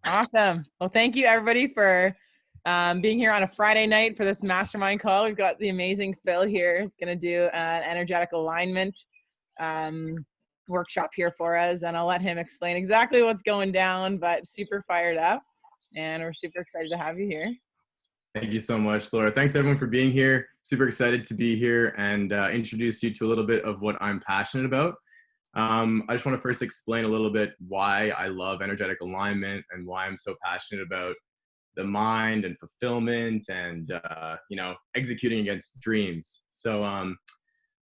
Awesome. Well, thank you everybody for being here on a Friday night for this mastermind call. We've got the amazing Phil here, going to do an energetic alignment workshop here for us, and I'll let him explain exactly what's going down, but super fired up, and we're super excited to have you here. Thank you so much, Laura. Thanks everyone for being here. Super excited to be here and introduce you to a little bit of what I'm passionate about. I just want to first explain a little bit why I love energetic alignment and why I'm so passionate about the mind and fulfillment and, executing against dreams. So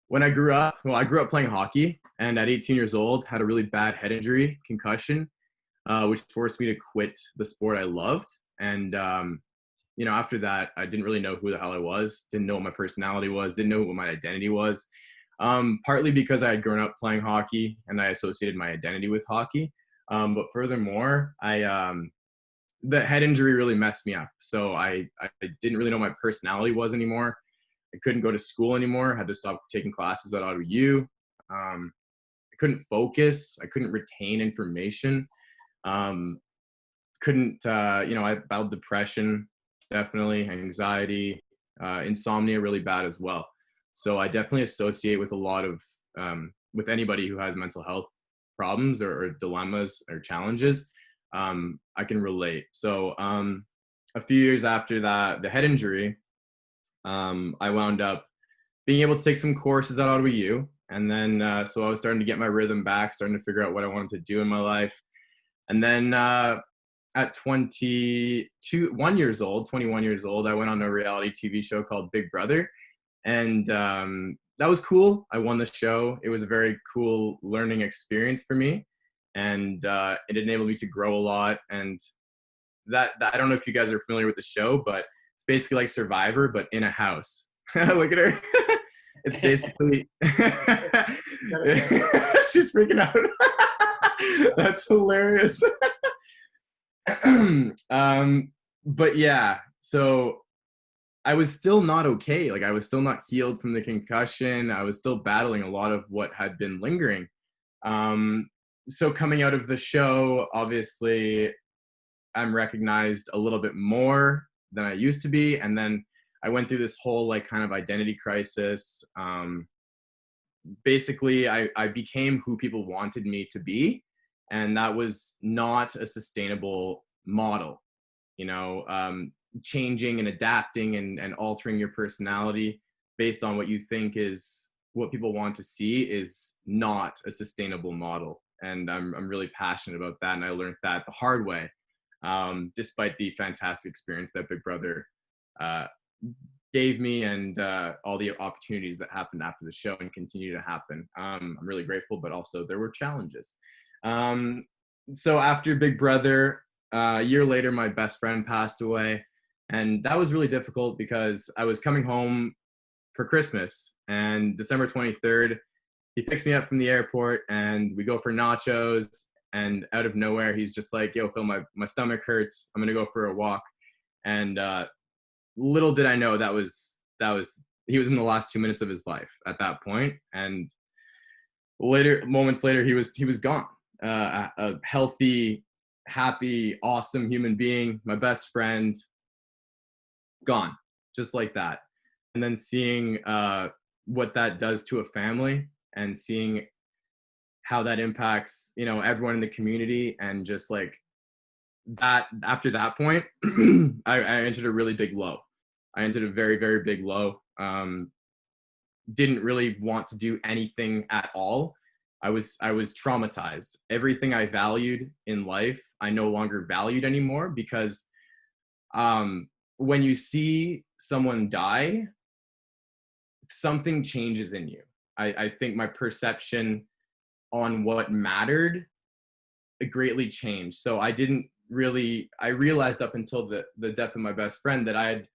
when I grew up, I grew up playing hockey, and at 18 years old, had a really bad head injury, concussion, which forced me to quit the sport I loved. And after that, I didn't really know who the hell I was, didn't know what my personality was, didn't know what my identity was. Partly because I had grown up playing hockey and I associated my identity with hockey. But furthermore, the head injury really messed me up. So I didn't really know what my personality was anymore. I couldn't go to school anymore. I had to stop taking classes at AutoU. I couldn't focus. I couldn't retain information. I battled depression, definitely, anxiety, insomnia really bad as well. So I definitely associate with a lot of, with anybody who has mental health problems or dilemmas or challenges. I can relate. So a few years after that, the head injury, I wound up being able to take some courses at AutoU. And then, so I was starting to get my rhythm back, starting to figure out what I wanted to do in my life. And then at 21 years old, I went on a reality TV show called Big Brother. And that was cool. I won the show. It was a very cool learning experience for me. And it enabled me to grow a lot. And that I don't know if you guys are familiar with the show, but it's basically like Survivor, but in a house. Look at her. It's basically, she's freaking out. That's hilarious. But yeah, so I was still not okay. Like I was still not healed from the concussion. I was still battling a lot of what had been lingering. So coming out of the show, obviously I'm recognized a little bit more than I used to be. And then I went through this whole like kind of identity crisis. Basically I became who people wanted me to be. And that was not a sustainable model, changing and adapting and altering your personality based on what you think is what people want to see is not a sustainable model. And I'm really passionate about that. And I learned that the hard way, despite the fantastic experience that Big Brother gave me and all the opportunities that happened after the show and continue to happen. I'm really grateful, but also there were challenges. So after Big Brother, a year later, my best friend passed away. And that was really difficult because I was coming home for Christmas, and December 23rd, he picks me up from the airport and we go for nachos, and out of nowhere, he's just like, yo, Phil, my stomach hurts. I'm going to go for a walk. And little did I know he was in the last 2 minutes of his life at that point. And moments later, he was gone. A healthy, happy, awesome human being, my best friend, gone, just like that. And then seeing what that does to a family and seeing how that impacts, everyone in the community, and just like that, after that point, I entered a really big low. I entered a very, very big low. Didn't really want to do anything at all. I was traumatized. Everything I valued in life, I no longer valued anymore, because when you see someone die, something changes in you. I think my perception on what mattered greatly changed. So I realized up until the death of my best friend that I had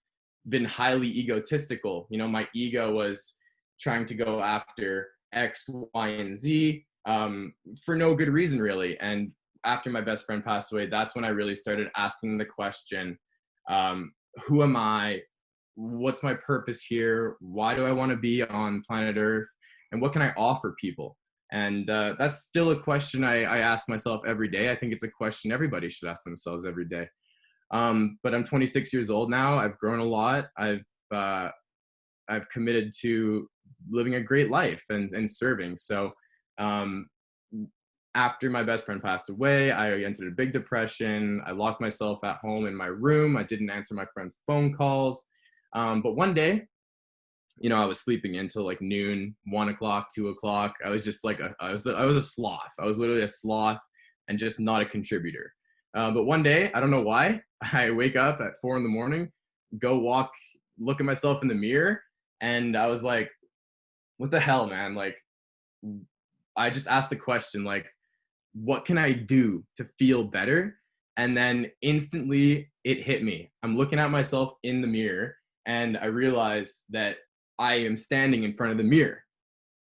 been highly egotistical. My ego was trying to go after X, Y, and Z for no good reason, really. And after my best friend passed away, that's when I really started asking the question, who am I? What's my purpose here? Why do I want to be on planet Earth? And what can I offer people? And that's still a question I ask myself every day. I think it's a question everybody should ask themselves every day. But I'm 26 years old now. I've grown a lot. I've committed to living a great life and serving. So after my best friend passed away, I entered a big depression. I locked myself at home in my room. I didn't answer my friends' phone calls. But one day, I was sleeping until like noon, 1 o'clock, 2 o'clock. I was just like, I was a sloth. I was literally a sloth and just not a contributor. But one day, I don't know why, I wake up at 4 in the morning, go walk, look at myself in the mirror. And I was like, what the hell, man? Like, I just asked the question, like, what can I do to feel better? And then instantly it hit me. I'm looking at myself in the mirror and I realized that I am standing in front of the mirror.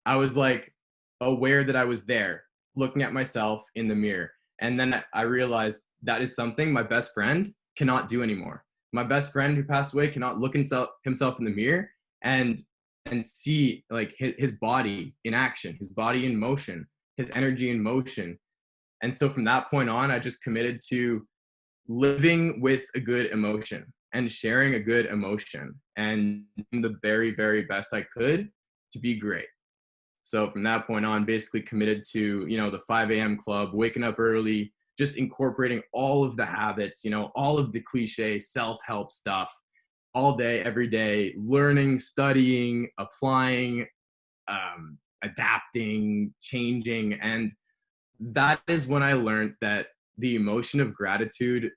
I was like aware that I was there looking at myself in the mirror. And then I realized that is something my best friend cannot do anymore. My best friend who passed away cannot look himself in the mirror and see like his body in action, his body in motion, his energy in motion. And so from that point on, I just committed to living with a good emotion and sharing a good emotion and doing the very, very best I could to be great. So from that point on, basically committed to, the 5 a.m. club, waking up early, just incorporating all of the habits, all of the cliche self-help stuff all day, every day, learning, studying, applying, adapting, changing. And that is when I learned that the emotion of gratitude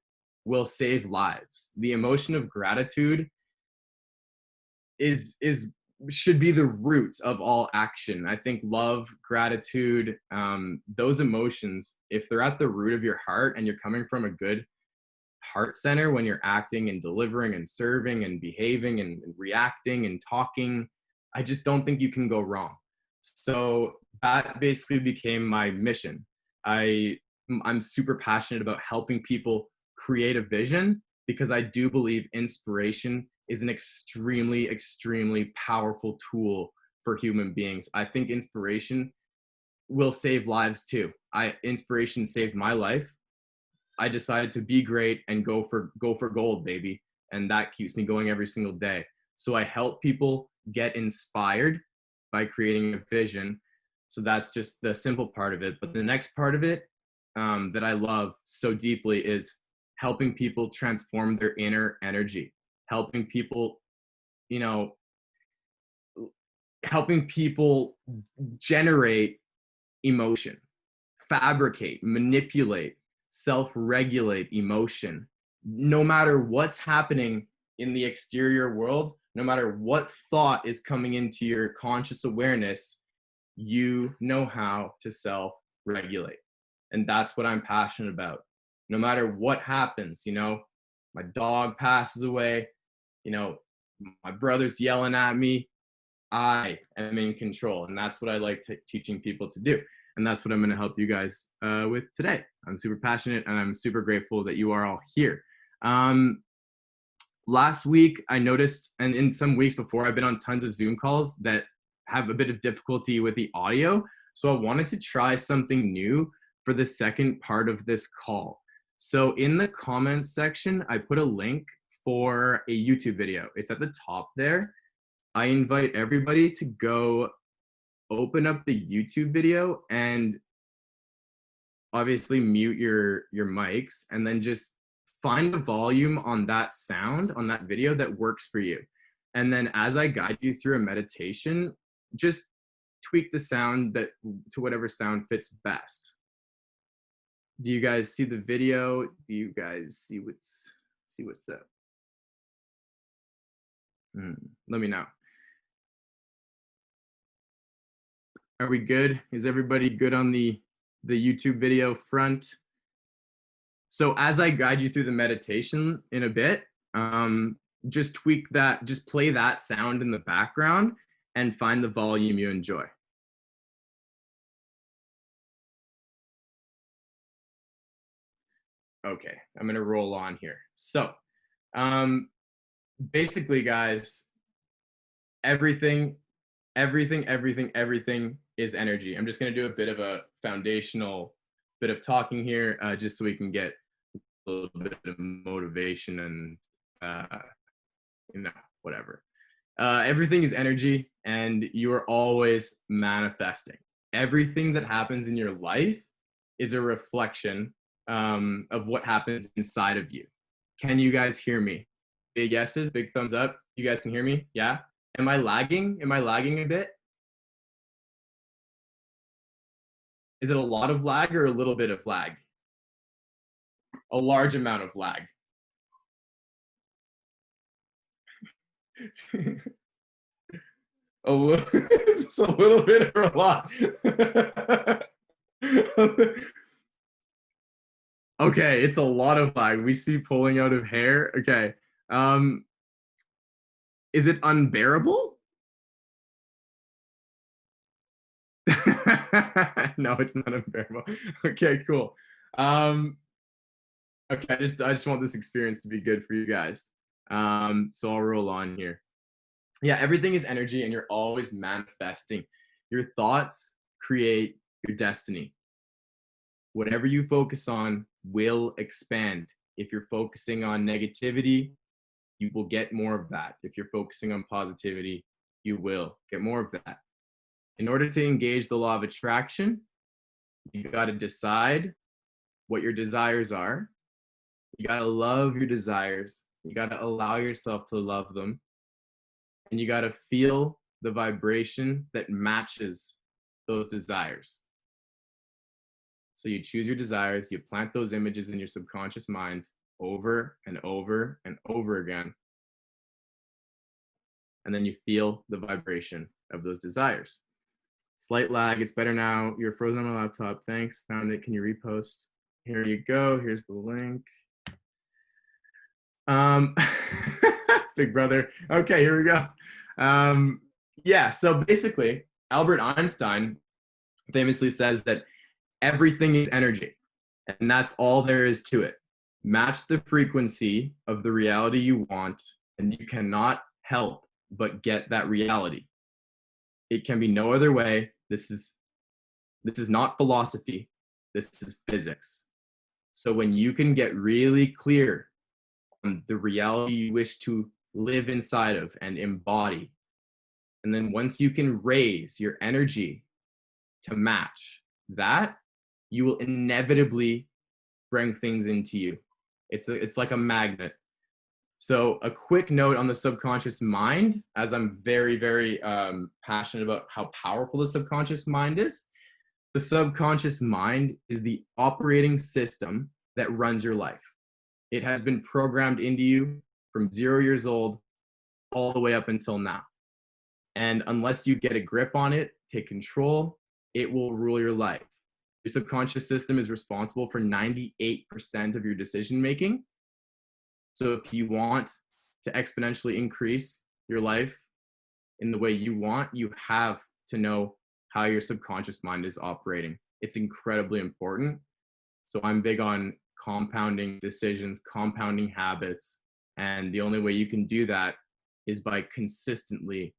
will save lives. The emotion of gratitude is should be the root of all action. I think love, gratitude, those emotions, if they're at the root of your heart and you're coming from a good heart center when you're acting and delivering and serving and behaving and reacting and talking, I just don't think you can go wrong. So that basically became my mission. I'm super passionate about helping people create a vision because I do believe inspiration is an extremely, extremely powerful tool for human beings. I think inspiration will save lives too. Inspiration saved my life. I decided to be great and go for gold, baby. And that keeps me going every single day. So I help people get inspired by creating a vision. So that's just the simple part of it. But the next part of it that I love so deeply is helping people transform their inner energy, helping people, helping people generate emotion, fabricate, manipulate, self-regulate emotion. No matter what's happening in the exterior world, no matter what thought is coming into your conscious awareness, you know how to self-regulate. And that's what I'm passionate about. No matter what happens, my dog passes away, my brother's yelling at me, I am in control. And that's what I like teaching people to do. And that's what I'm going to help you guys with today. I'm super passionate and I'm super grateful that you are all here. Last week, I noticed, and in some weeks before, I've been on tons of Zoom calls that have a bit of difficulty with the audio. So I wanted to try something new for the second part of this call. So in the comments section, I put a link for a YouTube video. It's at the top there. I invite everybody to go open up the YouTube video and obviously mute your mics and then just find the volume on that sound on that video that works for you. And then as I guide you through a meditation, just tweak the sound to whatever sound fits best. Do you guys see the video? Do you guys see what's up? Let me know. Are we good? Is everybody good on the YouTube video front? So as I guide you through the meditation in a bit, just tweak that, just play that sound in the background and find the volume you enjoy. Okay, I'm gonna roll on here. So basically, guys, everything Everything is energy. I'm just going to do a bit of a foundational bit of talking here, just so we can get a little bit of motivation and, whatever. Everything is energy, and you are always manifesting. Everything that happens in your life is a reflection of what happens inside of you. Can you guys hear me? Big yeses, big thumbs up. You guys can hear me? Yeah? Am I lagging? Am I lagging a bit? Is it a lot of lag or a little bit of lag? A large amount of lag. Is this a little bit or a lot? Okay, it's a lot of lag. We see pulling out of hair. Okay. Is it unbearable? No, it's not unbearable. Okay, cool. Okay, I just want this experience to be good for you guys. So I'll roll on here. Yeah, everything is energy, and you're always manifesting. Your thoughts create your destiny. Whatever you focus on will expand. If you're focusing on negativity, you will get more of that. If you're focusing on positivity, you will get more of that. In order to engage the law of attraction, you got to decide what your desires are. You got to love your desires. You got to allow yourself to love them. And you got to feel the vibration that matches those desires. So you choose your desires, you plant those images in your subconscious mind over and over and over again. And then you feel the vibration of those desires. Slight lag, it's better now. You're frozen on my laptop. Thanks, found it. Can you repost? Here you go. Here's the link. Big brother. Okay, here we go. Yeah, so basically, Albert Einstein famously says that everything is energy, and that's all there is to it. Match the frequency of the reality you want, and you cannot help but get that reality. It can be no other way. This is not philosophy. This is physics. So when you can get really clear on the reality you wish to live inside of and embody, and then once you can raise your energy to match that, you will inevitably bring things into you. It's like a magnet. So a quick note on the subconscious mind, as I'm very, very passionate about how powerful the subconscious mind is. The subconscious mind is the operating system that runs your life. It has been programmed into you from 0 years old all the way up until now. And unless you get a grip on it, take control, it will rule your life. Your subconscious system is responsible for 98% of your decision making. So if you want to exponentially increase your life in the way you want, you have to know how your subconscious mind is operating. It's incredibly important. So I'm big on compounding decisions, compounding habits. And the only way you can do that is by consistently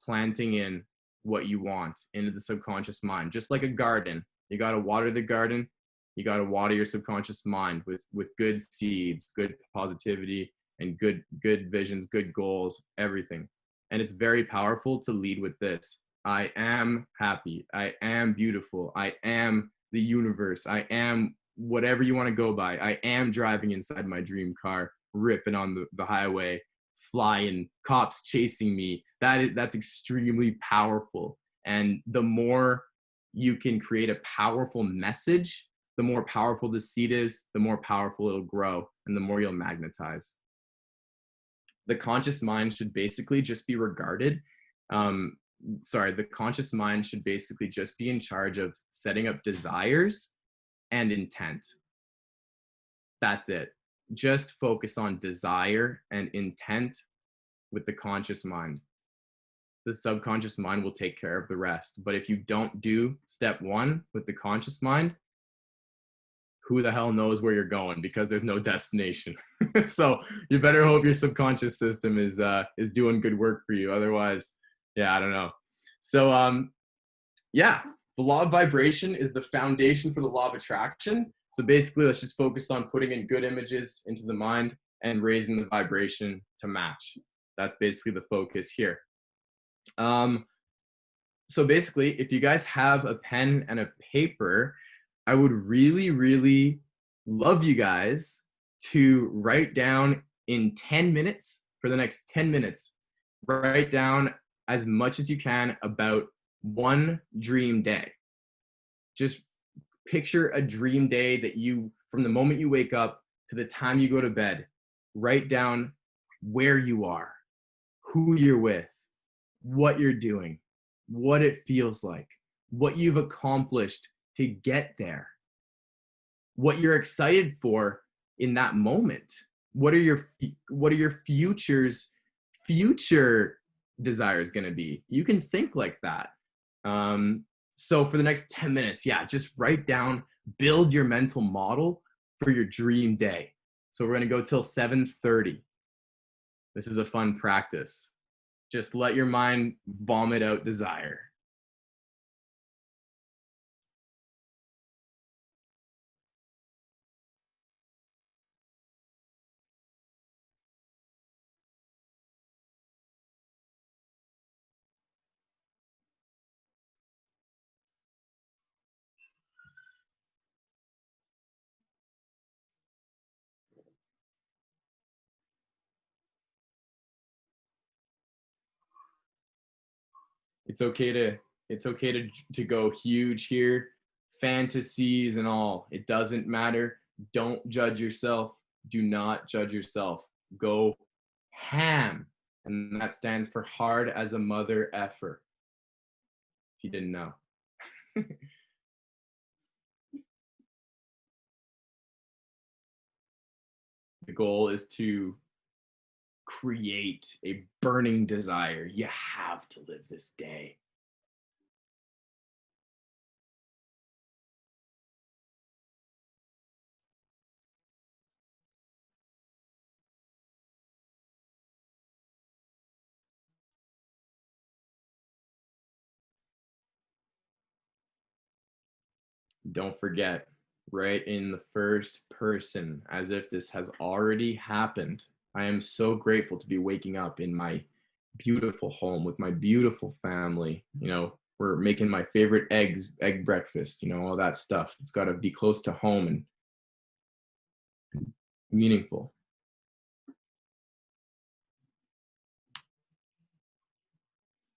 planting in what you want into the subconscious mind. Just like a garden, you got to water the garden. You got to water your subconscious mind with good seeds, good positivity, and good visions, good goals, everything. And it's very powerful to lead with this. I am happy. I am beautiful. I am the universe. I am whatever you want to go by. I am driving inside my dream car, ripping on the highway, flying, cops chasing me. That's extremely powerful. And the more you can create a powerful message, the more powerful the seed is, the more powerful it'll grow, and the more you'll magnetize. The conscious mind should basically just be regarded. The conscious mind should basically just be in charge of setting up desires and intent. That's it. Just focus on desire and intent with the conscious mind. The subconscious mind will take care of the rest. But if you don't do step one with the conscious mind, who the hell knows where you're going, because there's no destination. So you better hope your subconscious system is doing good work for you. Otherwise, yeah, I don't know. So yeah, the law of vibration is the foundation for the law of attraction. So basically, let's just focus on putting in good images into the mind and raising the vibration to match. That's basically the focus here. So basically, if you guys have a pen and a paper, I would really, really love you guys to write down in 10 minutes, for the next 10 minutes, write down as much as you can about one dream day. Just picture a dream day that you, from the moment you wake up to the time you go to bed, write down where you are, who you're with, what you're doing, what it feels like, what you've accomplished to get there, what you're excited for in that moment. What are your future desires going to be? You can think like that. So for the next 10 minutes, yeah, just write down, build your mental model for your dream day. So we're going to go till 7:30. This is a fun practice. Just let your mind vomit out desire. It's okay to go huge here, fantasies and all. It doesn't matter. Don't judge yourself. Do not judge yourself. Go ham. And that stands for hard as a mother effer. If you didn't know. The goal is to create a burning desire. You have to live this day. Don't forget, write in the first person as if this has already happened. I am so grateful to be waking up in my beautiful home with my beautiful family. You know, we're making my favorite egg breakfast, you know, all that stuff. It's got to be close to home and meaningful.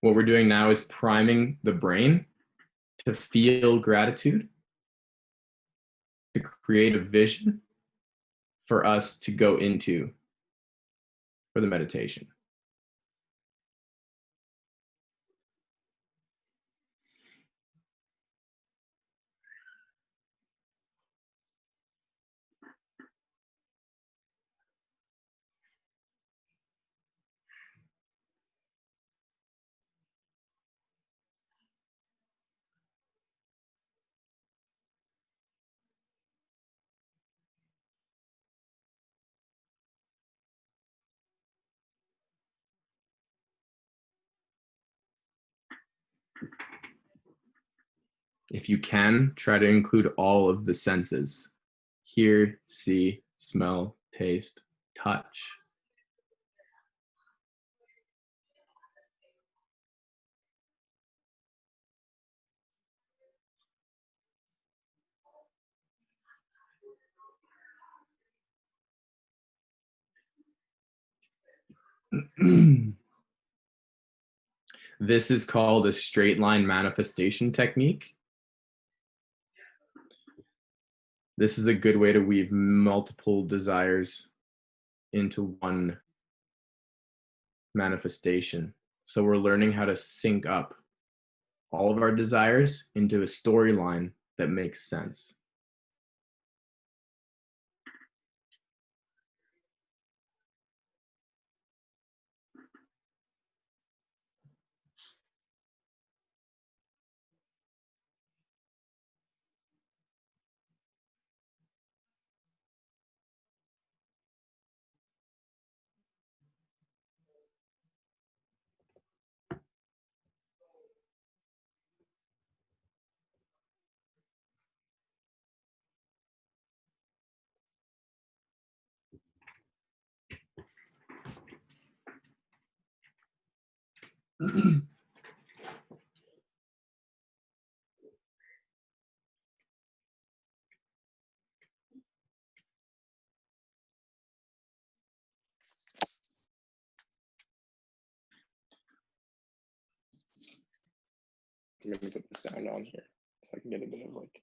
What we're doing now is priming the brain to feel gratitude, to create a vision for us to go into for the meditation. If you can, try to include all of the senses: hear, see, smell, taste, touch. This is called a straight line manifestation technique. This is a good way to weave multiple desires into one manifestation. So we're learning how to sync up all of our desires into a storyline that makes sense. I'm gonna put the sound on here so I can get a bit of like,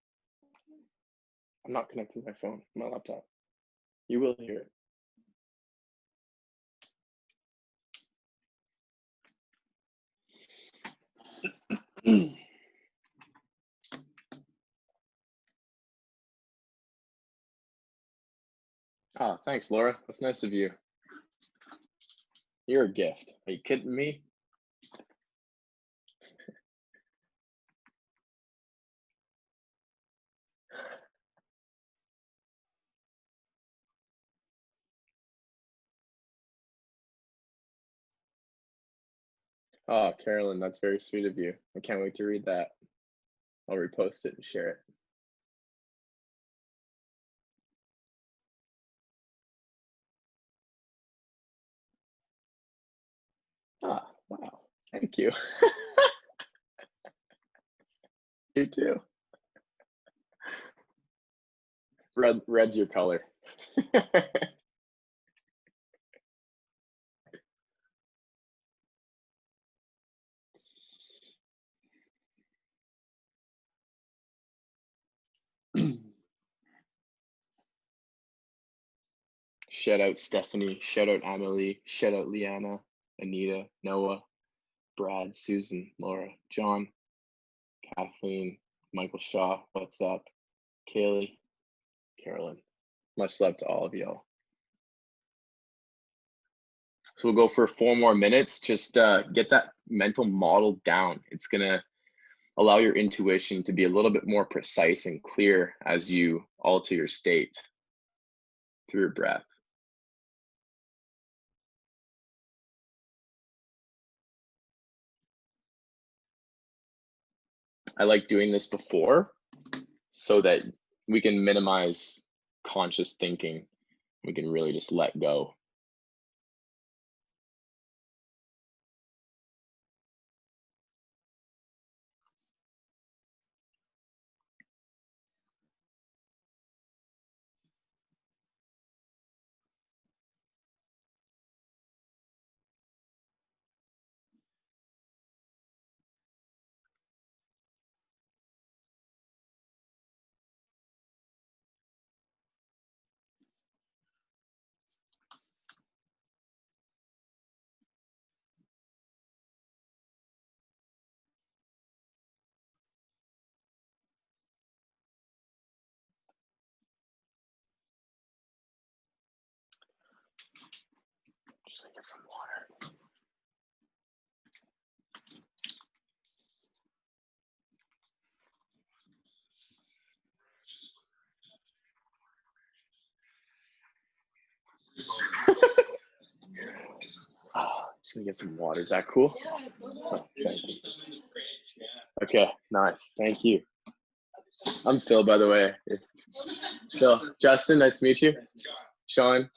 I'm not connected to my phone, my laptop. You will hear it. Ah, thanks, Laura. That's nice of you. You're a gift. Are you kidding me? Oh, Carolyn, that's very sweet of you. I can't wait to read that. I'll repost it and share it. Ah, wow. Thank you. You too. Red's your color. Shout out Stephanie, shout out Amelie, shout out Leanna, Anita, Noah, Brad, Susan, Laura, John, Kathleen, Michael Shaw, what's up? Kaylee, Carolyn. Much love to all of y'all. So we'll go for 4 more minutes. Just get that mental model down. It's gonna allow your intuition to be a little bit more precise and clear as you alter your state through your breath. I like doing this before so that we can minimize conscious thinking. We can really just let go. Just gonna get some water. Just gonna get some water. Is that cool? Oh, thank you. Okay, nice. Thank you. I'm Phil, by the way. Phil, Justin, nice to meet you. Sean.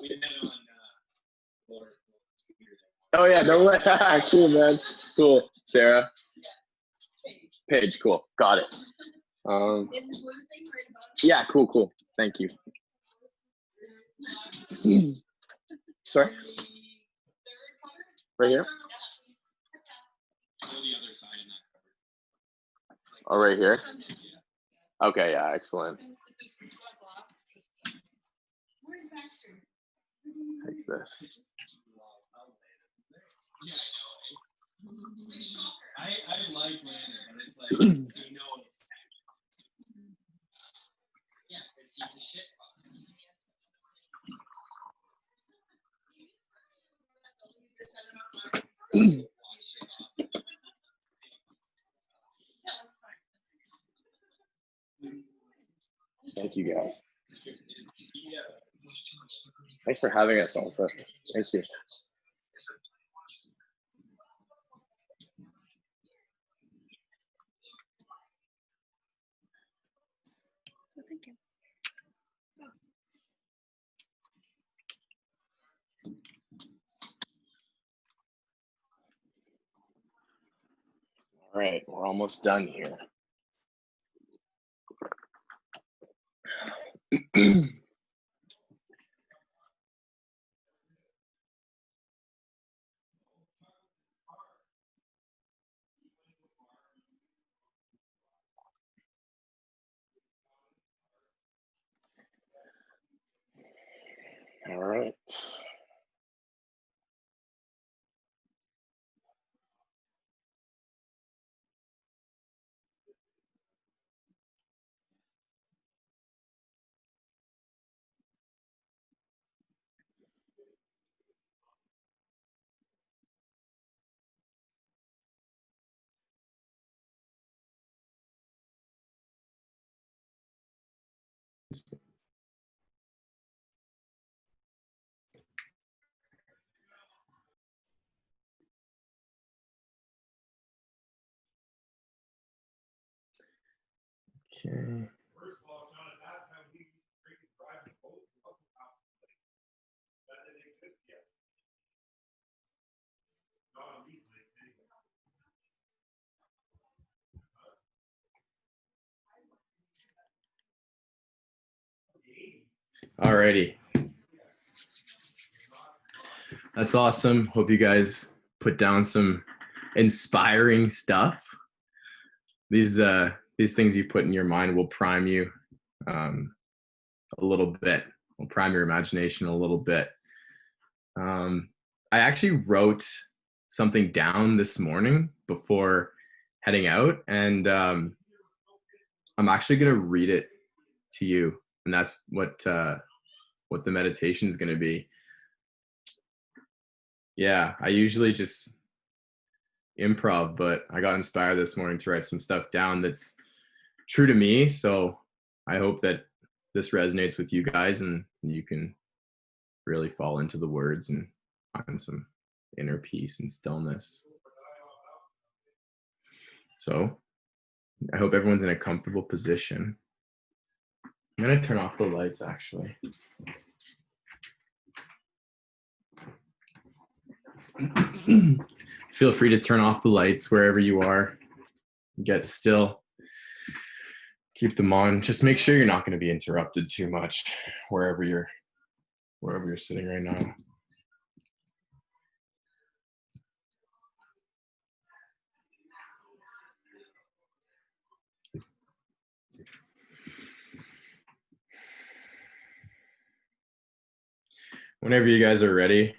Oh yeah, no way. Cool, man. Cool. Sarah. Paige, cool. Got it. Yeah, cool. Thank you. Sorry? Right here? Oh, right here? Okay, yeah, excellent. Take this. I like Landon, but it's like, he knows. Yeah, because he's a shit. Thank you, guys. Thanks for having us also. Thank you. Thank you. right, we're almost done here. All right. Okay. Alrighty. That's awesome. Hope you guys put down some inspiring stuff. These things you put in your mind will prime you a little bit. Will prime your imagination a little bit. I actually wrote something down this morning before heading out, and I'm actually gonna read it to you, and that's what the meditation is gonna be. Yeah, I usually just improv, but I got inspired this morning to write some stuff down that's true to me. So I hope that this resonates with you guys and you can really fall into the words and find some inner peace and stillness. So I hope everyone's in a comfortable position. I'm going to turn off the lights actually. Feel free to turn off the lights wherever you are. Get still. Keep them on. Just make sure you're not going to be interrupted too much wherever you're sitting right now. Whenever you guys are ready,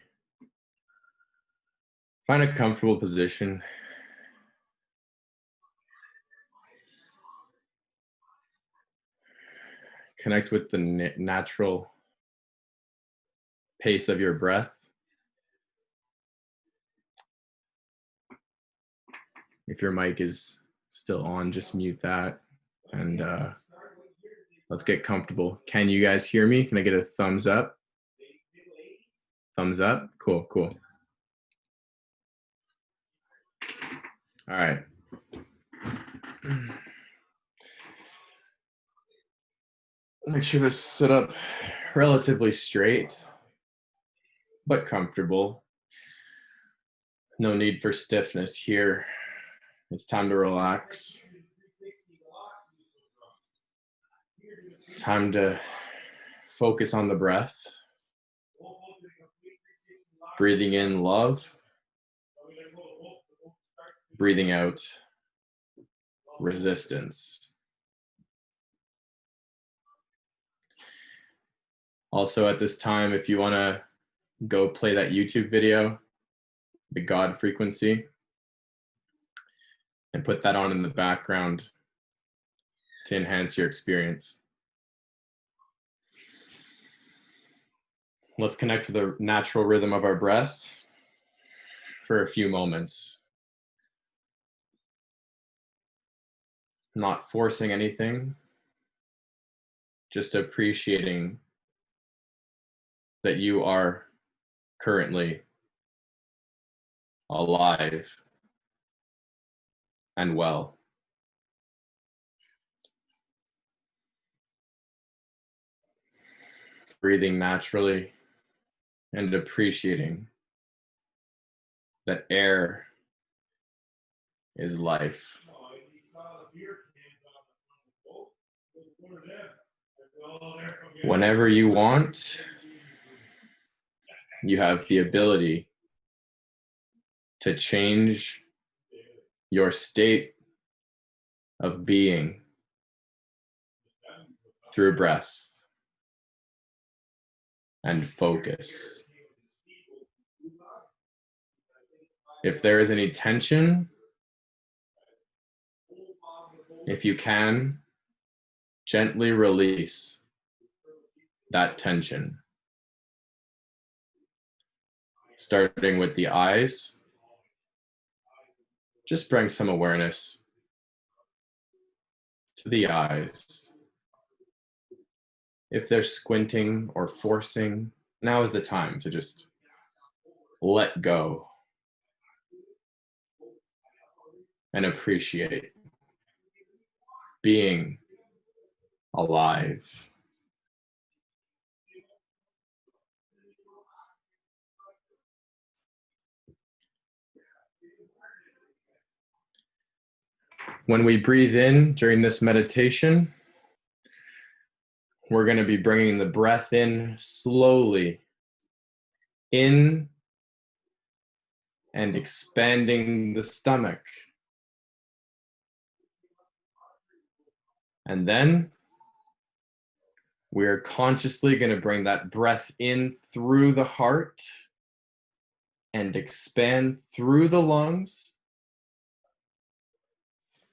find a comfortable position. Connect with the natural pace of your breath. If your mic is still on, just mute that. And let's get comfortable. Can you guys hear me? Can I get a thumbs up? Thumbs up? Cool, cool. All right. Make sure to sit up relatively straight, but comfortable. No need for stiffness here. It's time to relax. Time to focus on the breath. Breathing in love. Breathing out resistance. Also at this time, if you want to go play that YouTube video, the God frequency, and put that on in the background to enhance your experience. Let's connect to the natural rhythm of our breath for a few moments. Not forcing anything, just appreciating that you are currently alive and well. Breathing naturally and appreciating that air is life. Whenever you want, you have the ability to change your state of being through breath and focus. If there is any tension, if you can, gently release that tension. Starting with the eyes, just bring some awareness to the eyes. If they're squinting or forcing, now is the time to just let go and appreciate being alive. When we breathe in during this meditation, we're going to be bringing the breath in slowly, in and expanding the stomach. And then we're consciously going to bring that breath in through the heart and expand through the lungs,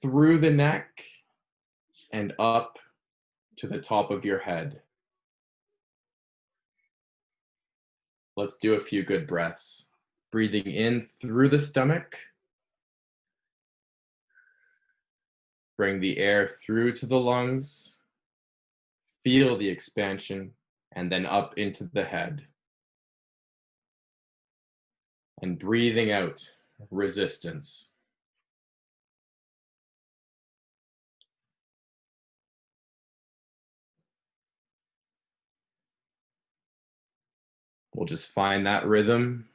through the neck, and up to the top of your head. Let's do a few good breaths. Breathing in through the stomach. Bring the air through to the lungs. Feel the expansion, and then up into the head. And breathing out, resistance. We'll just find that rhythm.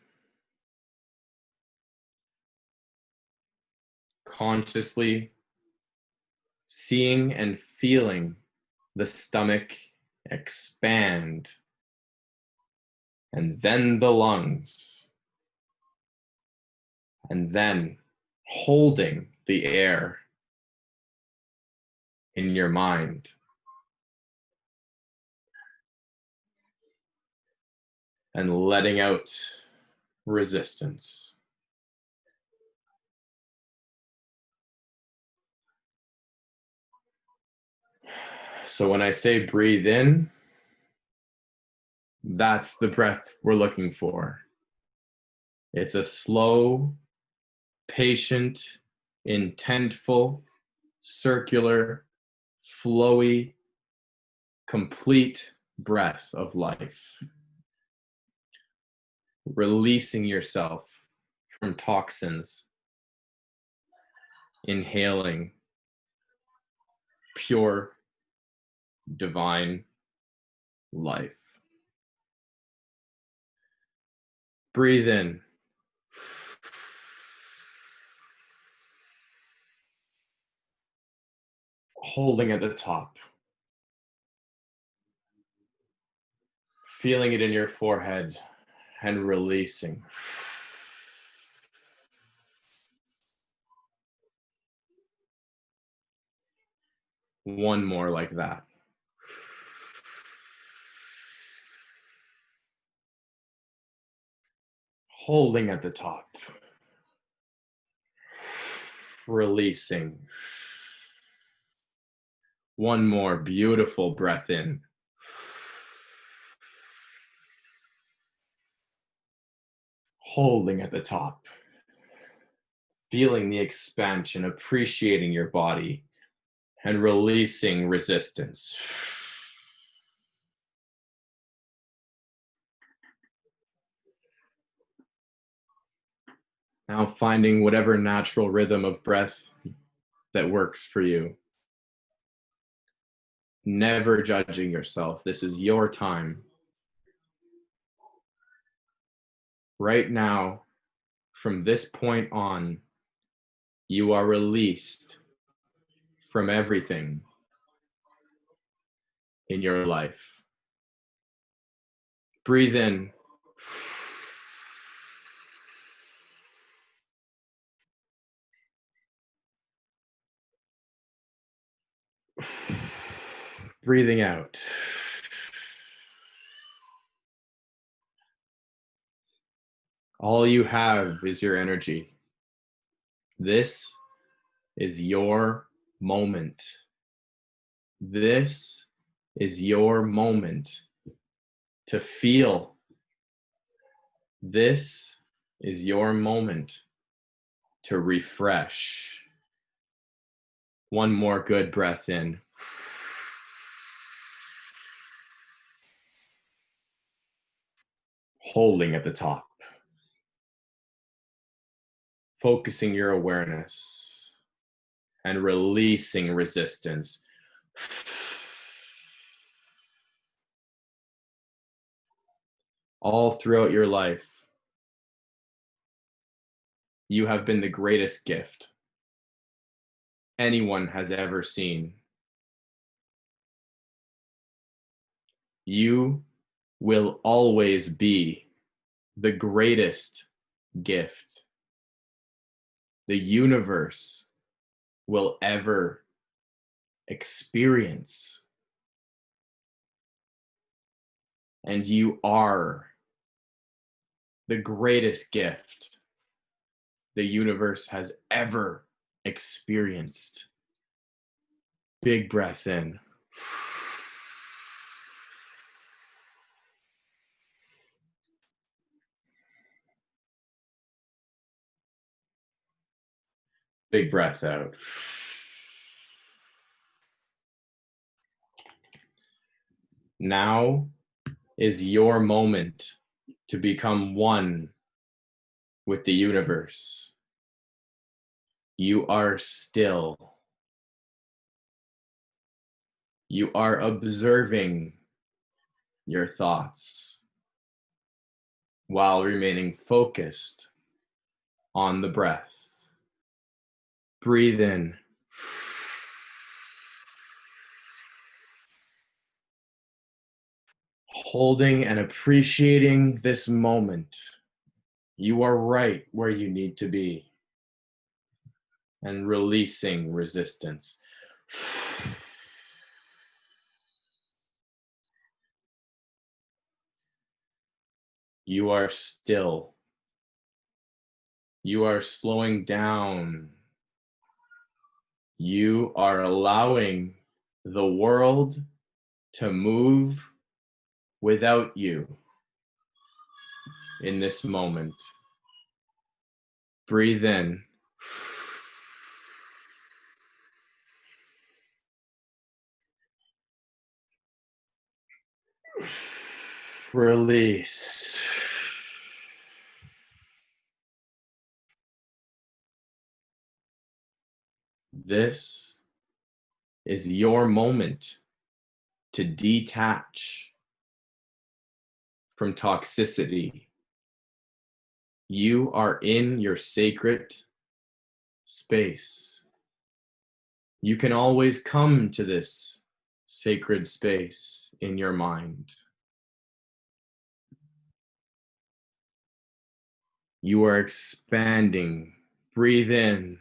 Consciously seeing and feeling the stomach expand, and then the lungs, and then holding the air in your mind. And letting out resistance. So when I say breathe in, that's the breath we're looking for. It's a slow, patient, intentful, circular, flowy, complete breath of life. Releasing yourself from toxins, inhaling pure, divine life. Breathe in. Holding at the top. Feeling it in your forehead and releasing. One more like that. Holding at the top. Releasing. One more beautiful breath in. Holding at the top. Feeling the expansion, appreciating your body, and releasing resistance. Now finding whatever natural rhythm of breath that works for you. Never judging yourself. This is your time. Right now, from this point on, You are released from everything in your life. Breathe in. Breathing out. All you have is your energy. This is your moment. This is your moment to feel. This is your moment to refresh. One more good breath in. Holding at the top. Focusing your awareness and releasing resistance. All throughout your life, you have been the greatest gift anyone has ever seen. You will always be the greatest gift the universe will ever experience. And you are the greatest gift the universe has ever experienced. Big breath in. Big breath out. Now is your moment to become one with the universe. You are still. You are observing your thoughts while remaining focused on the breath. Breathe in. Holding and appreciating this moment. You are right where you need to be. And releasing resistance. You are still. You are slowing down. You are allowing the world to move without you in this moment. Breathe in. Release. This is your moment to detach from toxicity. You are in your sacred space. You can always come to this sacred space in your mind. You are expanding. Breathe in.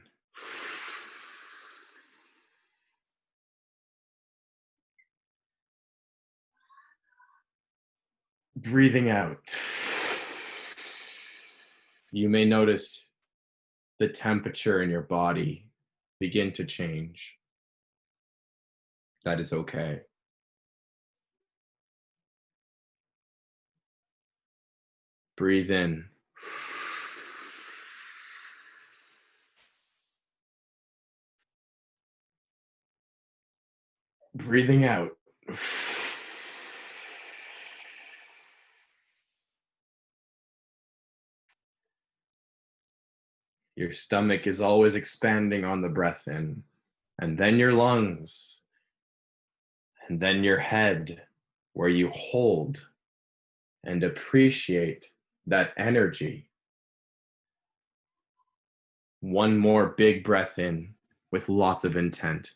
Breathing out. You may notice the temperature in your body begin to change. That is okay. Breathe in. Breathing out. Your stomach is always expanding on the breath in, and then your lungs, and then your head, where you hold and appreciate that energy. One more big breath in with lots of intent.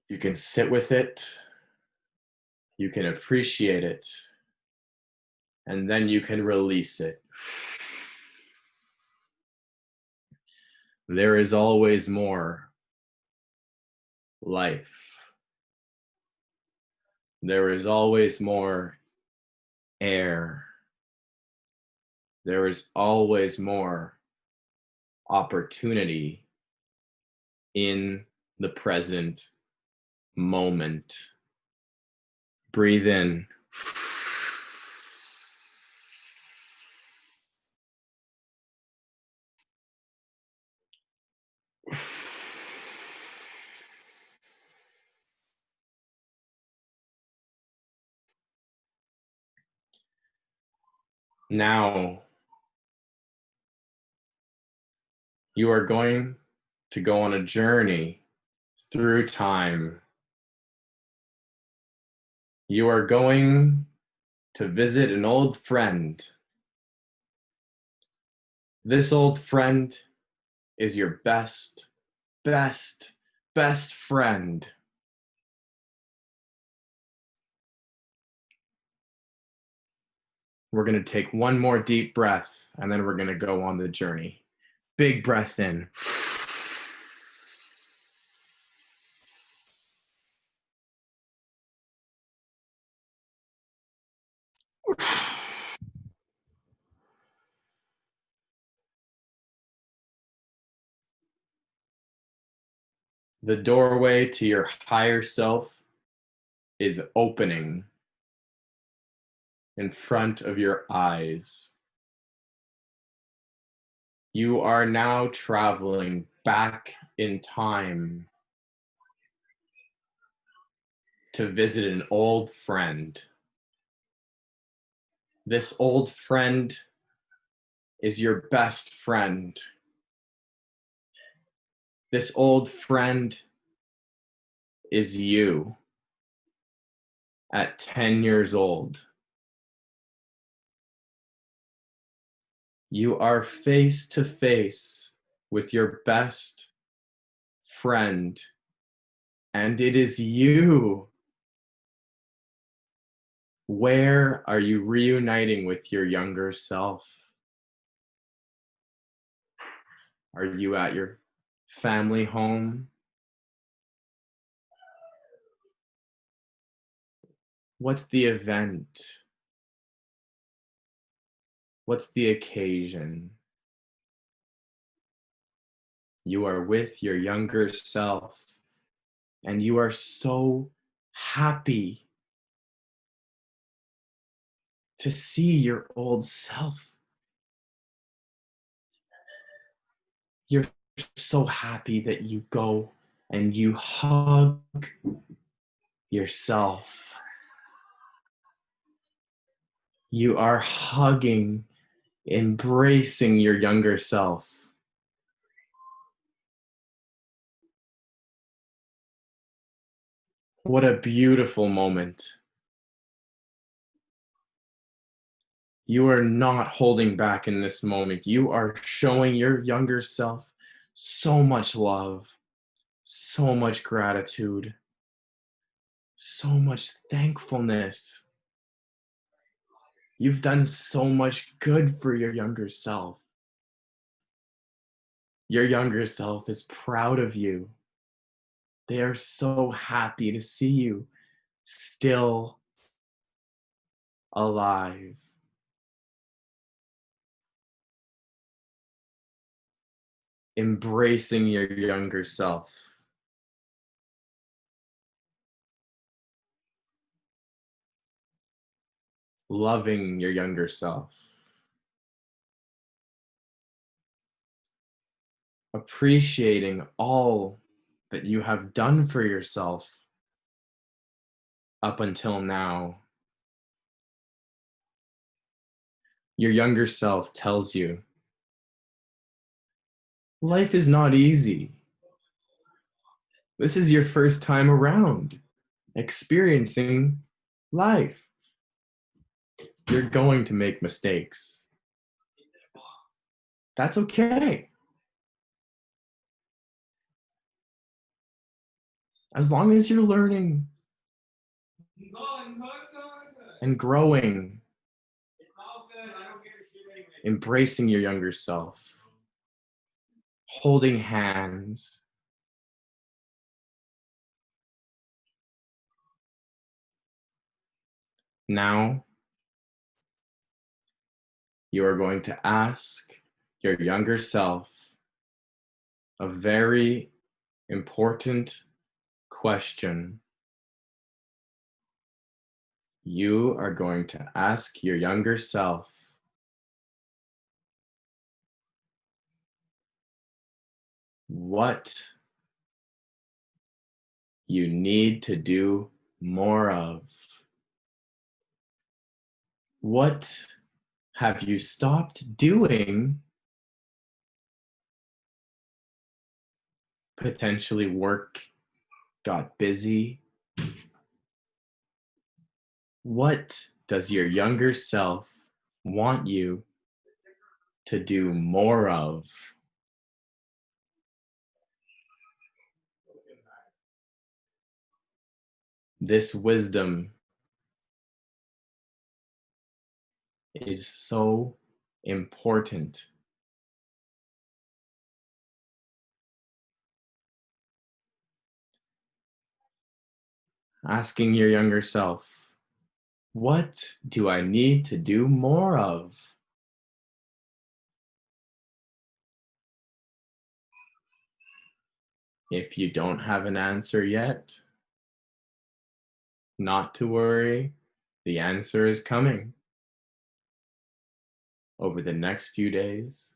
You can sit with it. You can appreciate it. And then you can release it. There is always more life. There is always more air. There is always more opportunity in the present moment. Breathe in. Now, you are going to go on a journey through time. You are going to visit an old friend. This old friend is your best friend. We're going to take one more deep breath, and then we're going to go on the journey. Big breath in. The doorway to your higher self is opening in front of your eyes. You are now traveling back in time to visit an old friend. This old friend is your best friend. This old friend is you at 10 years old. You are face to face with your best friend, and it is you. Where are you reuniting with your younger self? Are you at your family home? What's the event? What's the occasion? You are with your younger self, and you are so happy to see your old self. You're so happy that you go and you hug yourself. You are hugging, embracing your younger self. What a beautiful moment. You are not holding back in this moment. You are showing your younger self so much love, so much gratitude, so much thankfulness. You've done so much good for your younger self. Your younger self is proud of you. They are so happy to see you still alive. Embracing your younger self. Loving your younger self. Appreciating all that you have done for yourself up until now. Your younger self tells you, life is not easy. This is your first time around experiencing life. You're going to make mistakes. That's okay. As long as you're learning and growing, embracing your younger self, holding hands, now you are going to ask your younger self a very important question. You are going to ask your younger self, what you need to do more of. What have you stopped doing? Potentially work got busy. What does your younger self want you to do more of? This wisdom is so important. Asking your younger self, what do I need to do more of? If you don't have an answer yet, not to worry, the answer is coming over the next few days.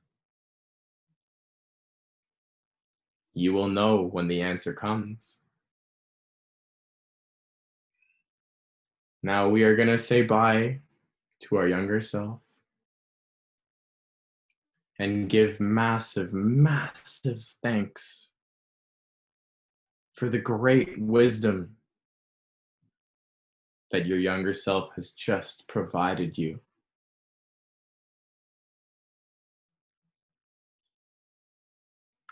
You will know when the answer comes. Now we are going to say bye to our younger self and give massive, massive thanks for the great wisdom that your younger self has just provided you.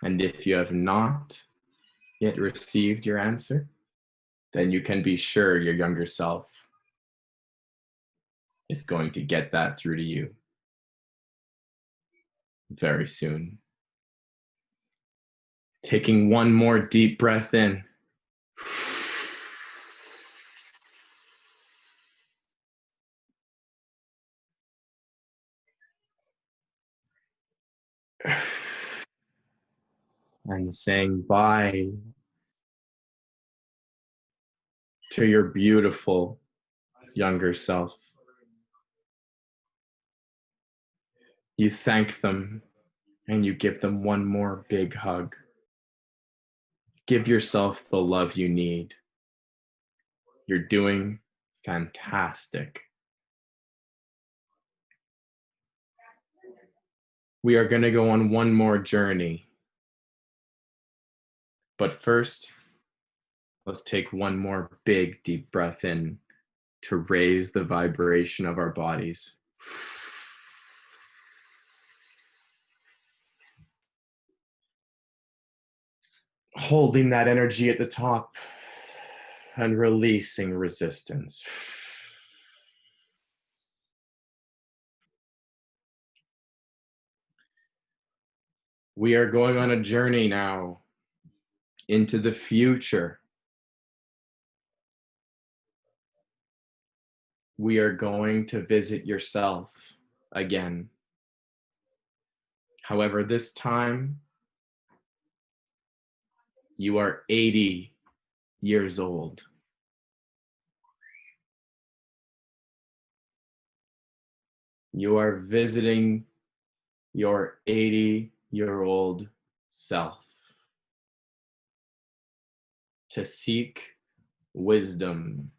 And if you have not yet received your answer, then you can be sure your younger self is going to get that through to you very soon. Taking one more deep breath in. And saying bye to your beautiful younger self. You thank them and you give them one more big hug. Give yourself the love you need. You're doing fantastic. We are going to go on one more journey. But first, let's take one more big deep breath in to raise the vibration of our bodies. Holding that energy at the top and releasing resistance. We are going on a journey now into the future. We are going to visit yourself again. However, this time, you are 80 years old. You are visiting your 80-year-old self to seek wisdom.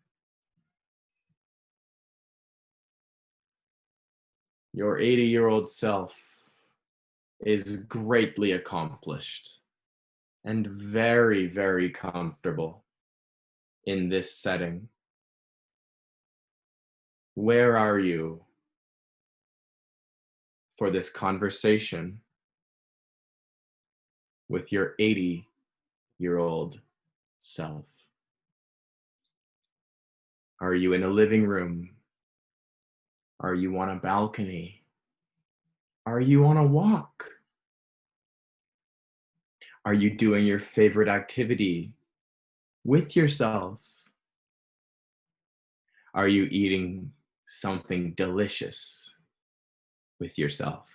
Your 80-year-old self is greatly accomplished and very, very comfortable in this setting. Where are you for this conversation with your 80-year-old self? Are you in a living room? Are you on a balcony? Are you on a walk? Are you doing your favorite activity with yourself? Are you eating something delicious with yourself?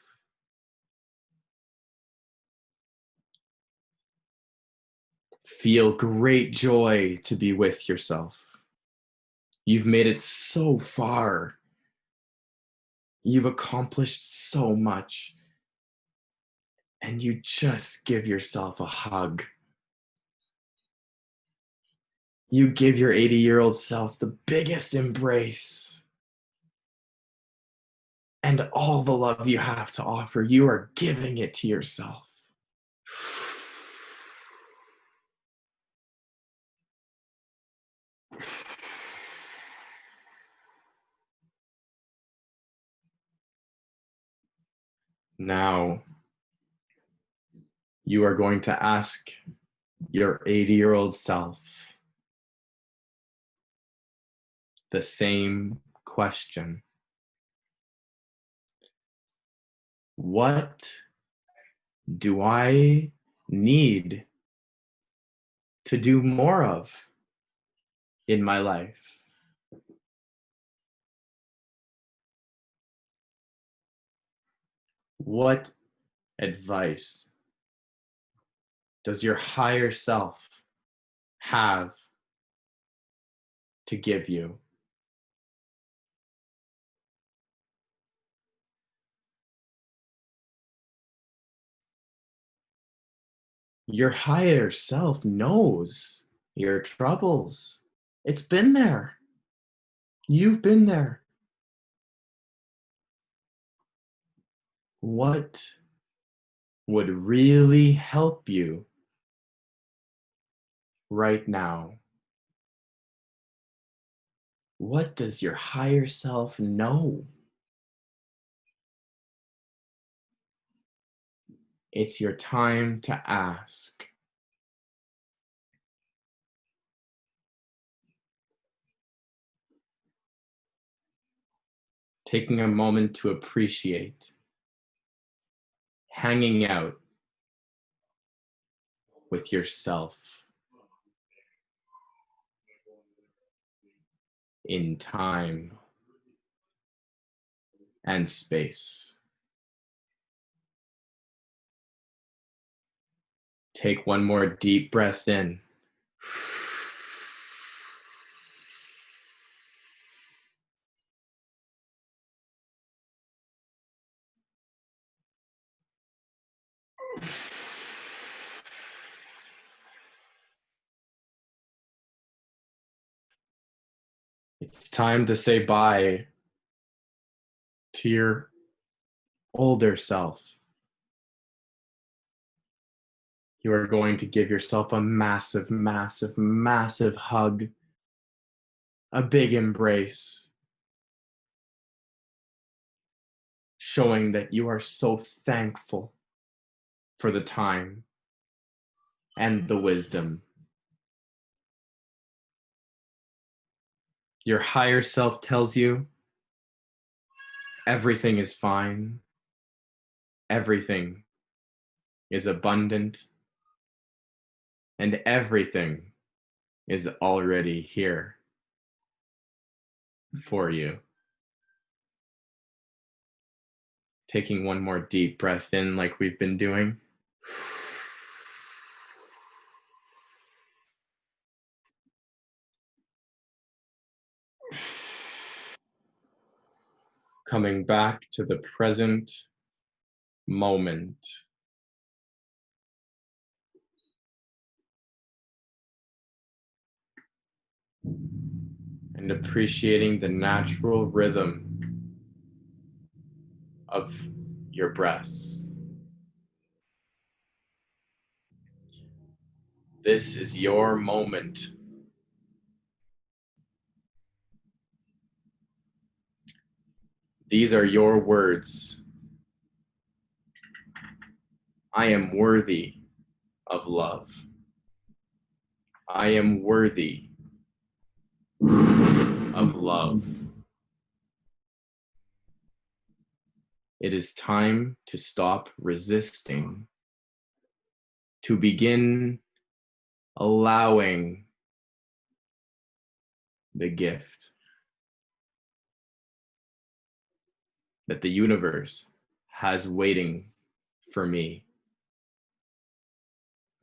Feel great joy to be with yourself. You've made it so far. You've accomplished so much. And you just give yourself a hug. You give your 80-year-old self the biggest embrace. And all the love you have to offer, you are giving it to yourself. Now, you are going to ask your 80-year-old self the same question. What do I need to do more of in my life? What advice does your higher self have to give you? Your higher self knows your troubles. It's been there. You've been there. What would really help you right now? What does your higher self know? It's your time to ask. Taking a moment to appreciate hanging out with yourself in time and space. Take one more deep breath in. It's time to say bye to your older self. You are going to give yourself a massive, massive, massive hug, a big embrace, showing that you are so thankful for the time and the wisdom. Your higher self tells you everything is fine, everything is abundant, and everything is already here for you. Taking one more deep breath in like we've been doing. Coming back to the present moment. And appreciating the natural rhythm of your breath. This is your moment. These are your words. I am worthy of love. I am worthy of love. It is time to stop resisting, to begin allowing the gift that the universe has waiting for me.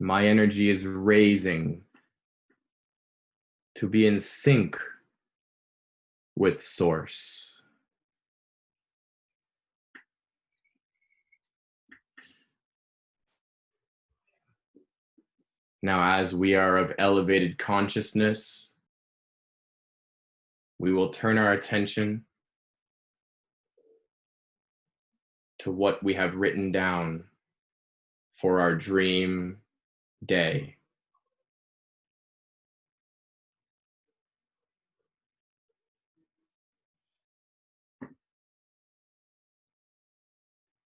My energy is raising to be in sync with Source. Now, as we are of elevated consciousness, we will turn our attention to what we have written down for our dream day.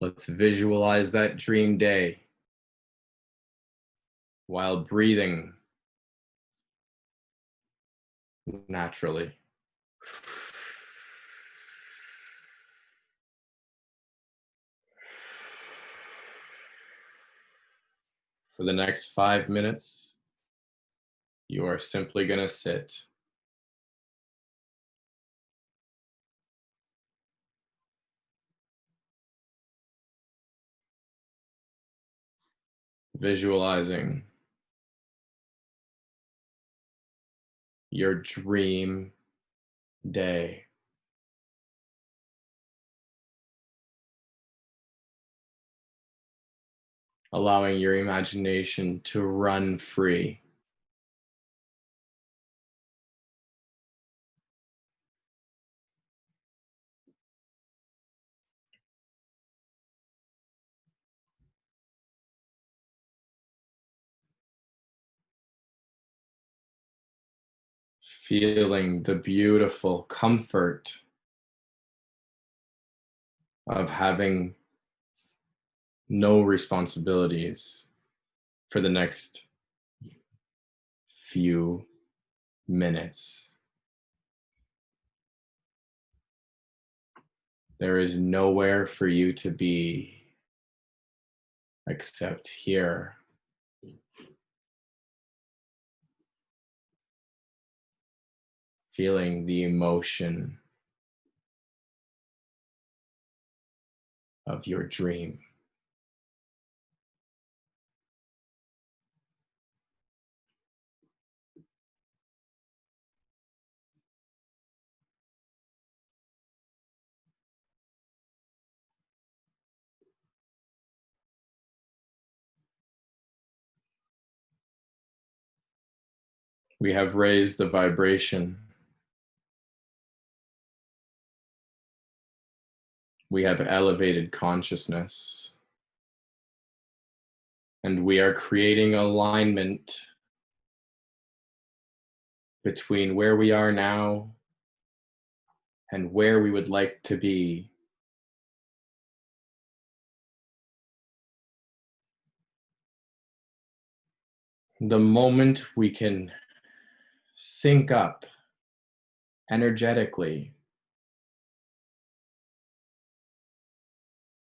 Let's visualize that dream day while breathing naturally. For the next 5 minutes, you are simply going to sit. Visualizing your dream day. Allowing your imagination to run free. Feeling the beautiful comfort of having no responsibilities for the next few minutes. There is nowhere for you to be except here. Feeling the emotion of your dream. We have raised the vibration. We have elevated consciousness. And we are creating alignment between where we are now and where we would like to be. The moment we can sync up energetically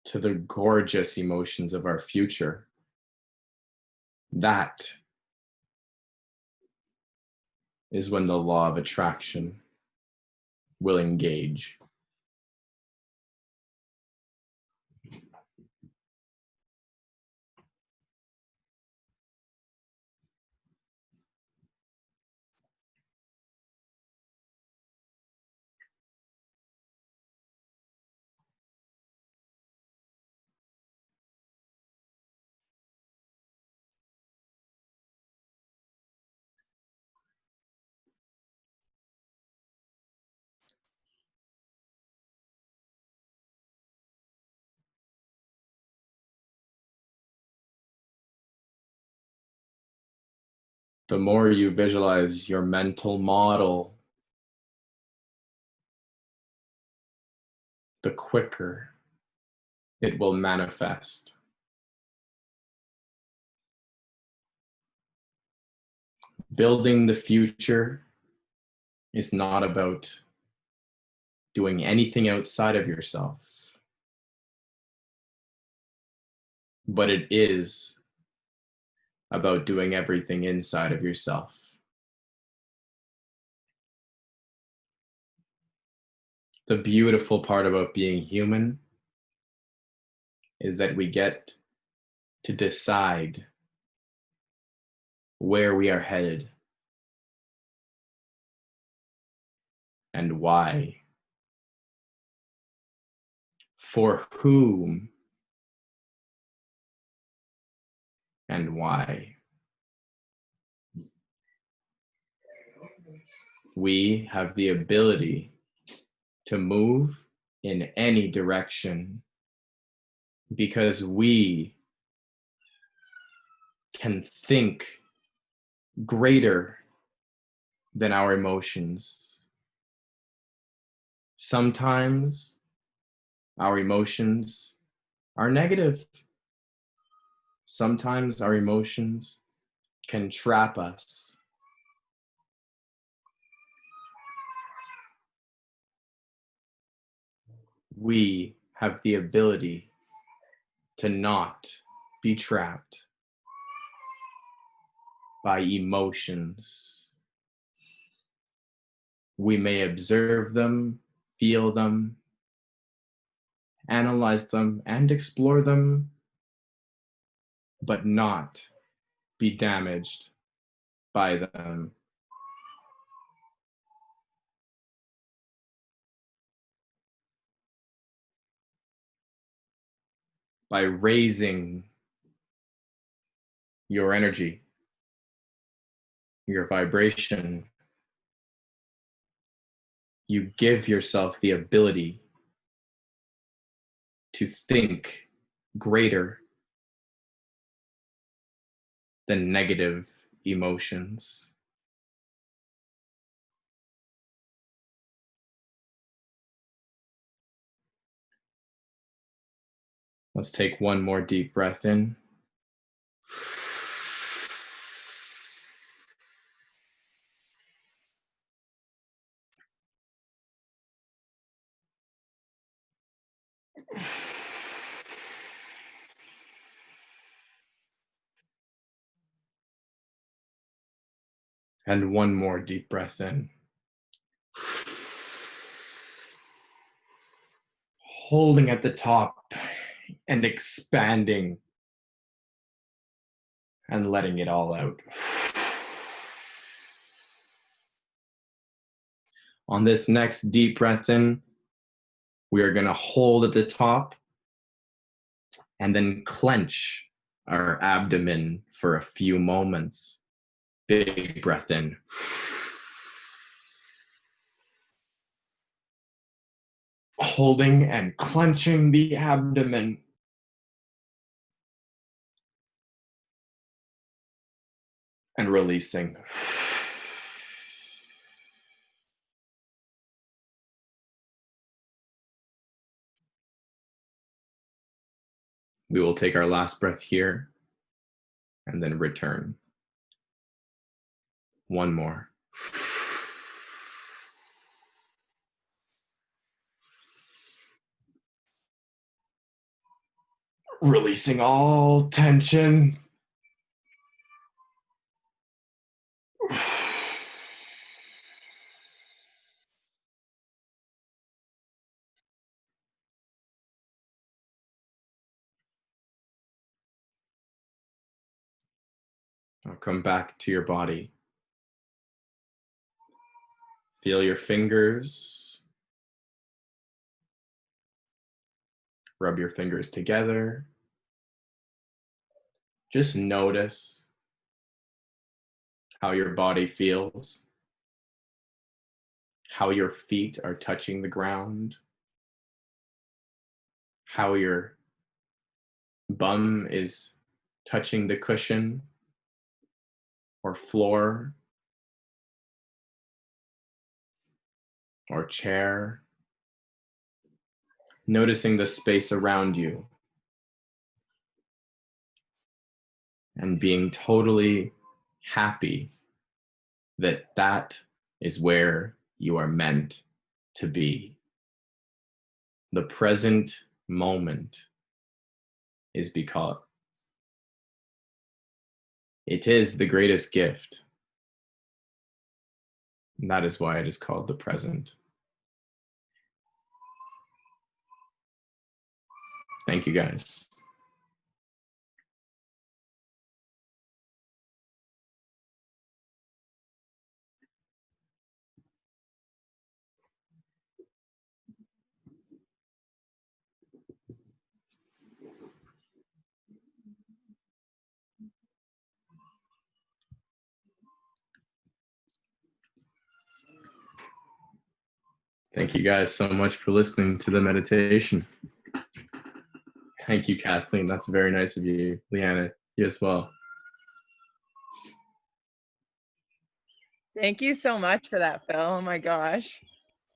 to the gorgeous emotions of our future, that is when the law of attraction will engage. The more you visualize your mental model, the quicker it will manifest. Building the future is not about doing anything outside of yourself, but it is about doing everything inside of yourself. The beautiful part about being human is that we get to decide where we are headed and why, for whom, and why. We have the ability to move in any direction because we can think greater than our emotions. Sometimes our emotions are negative. Sometimes our emotions can trap us. We have the ability to not be trapped by emotions. We may observe them, feel them, analyze them, and explore them, but not be damaged by them. By raising your energy, your vibration, you give yourself the ability to think greater than negative emotions. Let's take one more deep breath in. And one more deep breath in. Holding at the top and expanding and letting it all out. On this next deep breath in, we are going to hold at the top and then clench our abdomen for a few moments. Big breath in. Holding and clenching the abdomen. And releasing. We will take our last breath here and then return. One more. Releasing all tension. Now come back to your body. Feel your fingers. Rub your fingers together. Just notice how your body feels, how your feet are touching the ground, how your bum is touching the cushion or floor or chair. Noticing the space around you and being totally happy that is where you are meant to be. The present moment is because it is the greatest gift. And that is why it is called the present. Thank you, guys. Thank you guys so much for listening to the meditation. Thank you, Kathleen. That's very nice of you. Leanna, you as well. Thank you so much for that, Phil. Oh my gosh.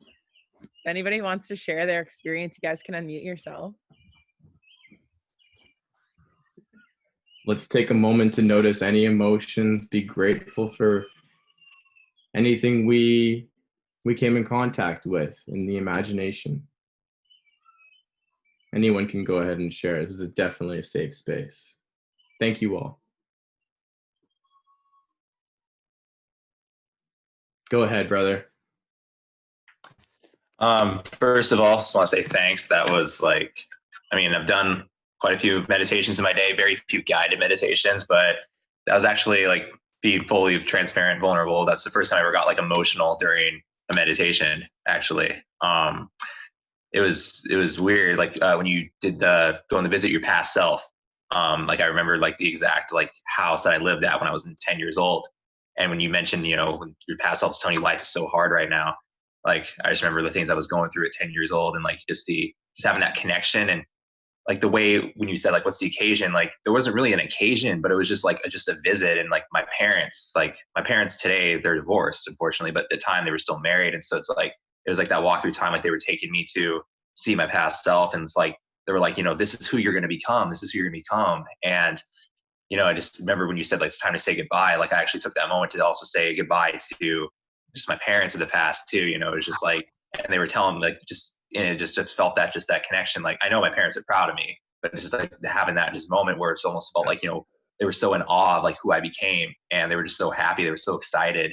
If anybody wants to share their experience, you guys can unmute yourself. Let's take a moment to notice any emotions, be grateful for anything we came in contact with in the imagination. Anyone can go ahead and share. This is definitely a safe space. Thank you all. Go ahead, brother. First of all, just want to say thanks. That was like, I mean, I've done quite a few meditations in my day, very few guided meditations, but that was actually like be fully transparent, vulnerable. That's the first time I ever got like emotional during a meditation, actually. It was weird. Like when you did going to visit your past self, like I remember like the exact like house that I lived at when I was 10 years old. And when you mentioned, you know, your past self's telling you life is so hard right now. Like I just remember the things I was going through at 10 years old, and like just having that connection, and like the way when you said like what's the occasion, like there wasn't really an occasion, but it was just like just a visit. And like my parents today, they're divorced unfortunately, but at the time they were still married. And so it's like it was like that walk through time, like they were taking me to see my past self, and it's like they were like, you know, this is who you're going to become, this is who you're going to become. And you know, I just remember when you said like it's time to say goodbye, like I actually took that moment to also say goodbye to just my parents of the past too. You know, it was just like, and they were telling me like just, and it just felt that connection. Like I know my parents are proud of me, but it's just like having that just moment where it's almost felt like, you know, they were so in awe of like who I became, and they were just so happy, they were so excited.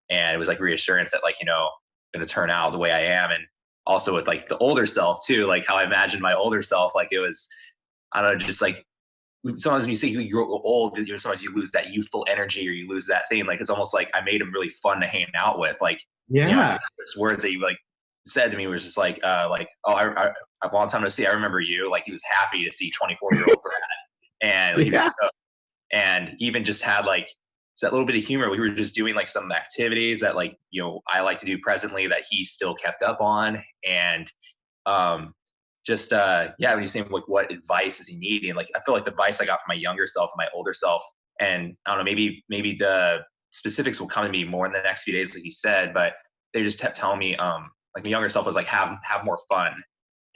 And it was like reassurance that like, you know, I'm going to turn out the way I am. And also with like the older self too, like how I imagined my older self, like it was, I don't know, just like sometimes when you say you grow old, you know, sometimes you lose that youthful energy or you lose that thing. Like it's almost like I made him really fun to hang out with. Like, Yeah. you know, those words that you like said to me was just like, oh, I a long time to see. I remember you. Like he was happy to see 24-year-old Brad, and he was so, and even just had like that little bit of humor. We were just doing like some activities that like, you know, I like to do presently that he still kept up on. And just yeah, when you're saying like what advice is he needing, like I feel like the advice I got from my younger self and my older self, and I don't know, maybe the specifics will come to me more in the next few days, like you said, but they just kept telling me like my younger self was like have more fun,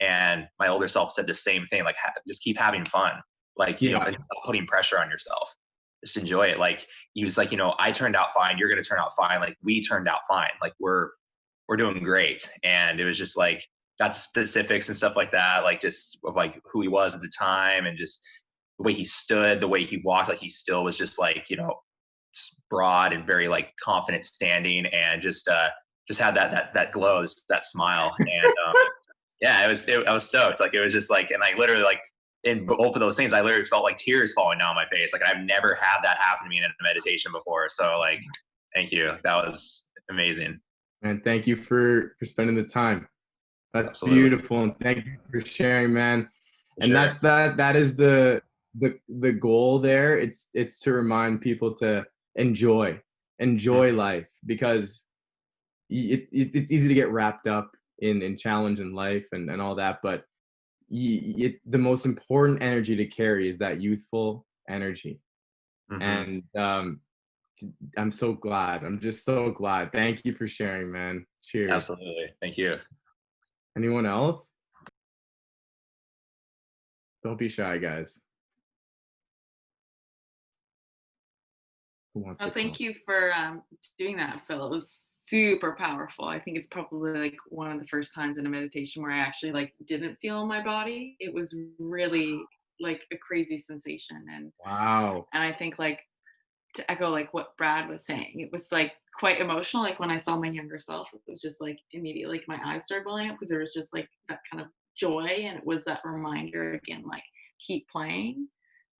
and my older self said the same thing, like just keep having fun, like you know, stop putting pressure on yourself, just enjoy it. Like he was like, you know, I turned out fine, you're gonna turn out fine, like we turned out fine, like we're doing great. And it was just like got specifics and stuff like that, like just of like who he was at the time, and just the way he stood, the way he walked, like he still was just like, you know, broad and very like confident standing, and just had that glow, that smile. And yeah, I was stoked. Like it was just like, and I literally like in both of those things, I literally felt like tears falling down my face. Like I've never had that happen to me in a meditation before. So like, thank you. That was amazing. And thank you for spending the time. That's Absolutely. beautiful, and thank you for sharing, man. For and sure. that is the goal there. It's to remind people to enjoy life, because it's easy to get wrapped up in challenge in life and all that, but the most important energy to carry is that youthful energy. And I'm so glad. I'm just so glad. Thank you for sharing, man. Cheers. Absolutely. Thank you. Anyone else? Don't be shy, guys. Who wants Oh, to thank come? you for doing that, Phil. It was super powerful. I think it's probably like one of the first times in a meditation where I actually like didn't feel my body. It was really like a crazy sensation, Wow. and I think like to echo like what Brad was saying, it was like quite emotional. Like when I saw my younger self, it was just like immediately like my eyes started welling up because there was just like that kind of joy, and it was that reminder again, like keep playing.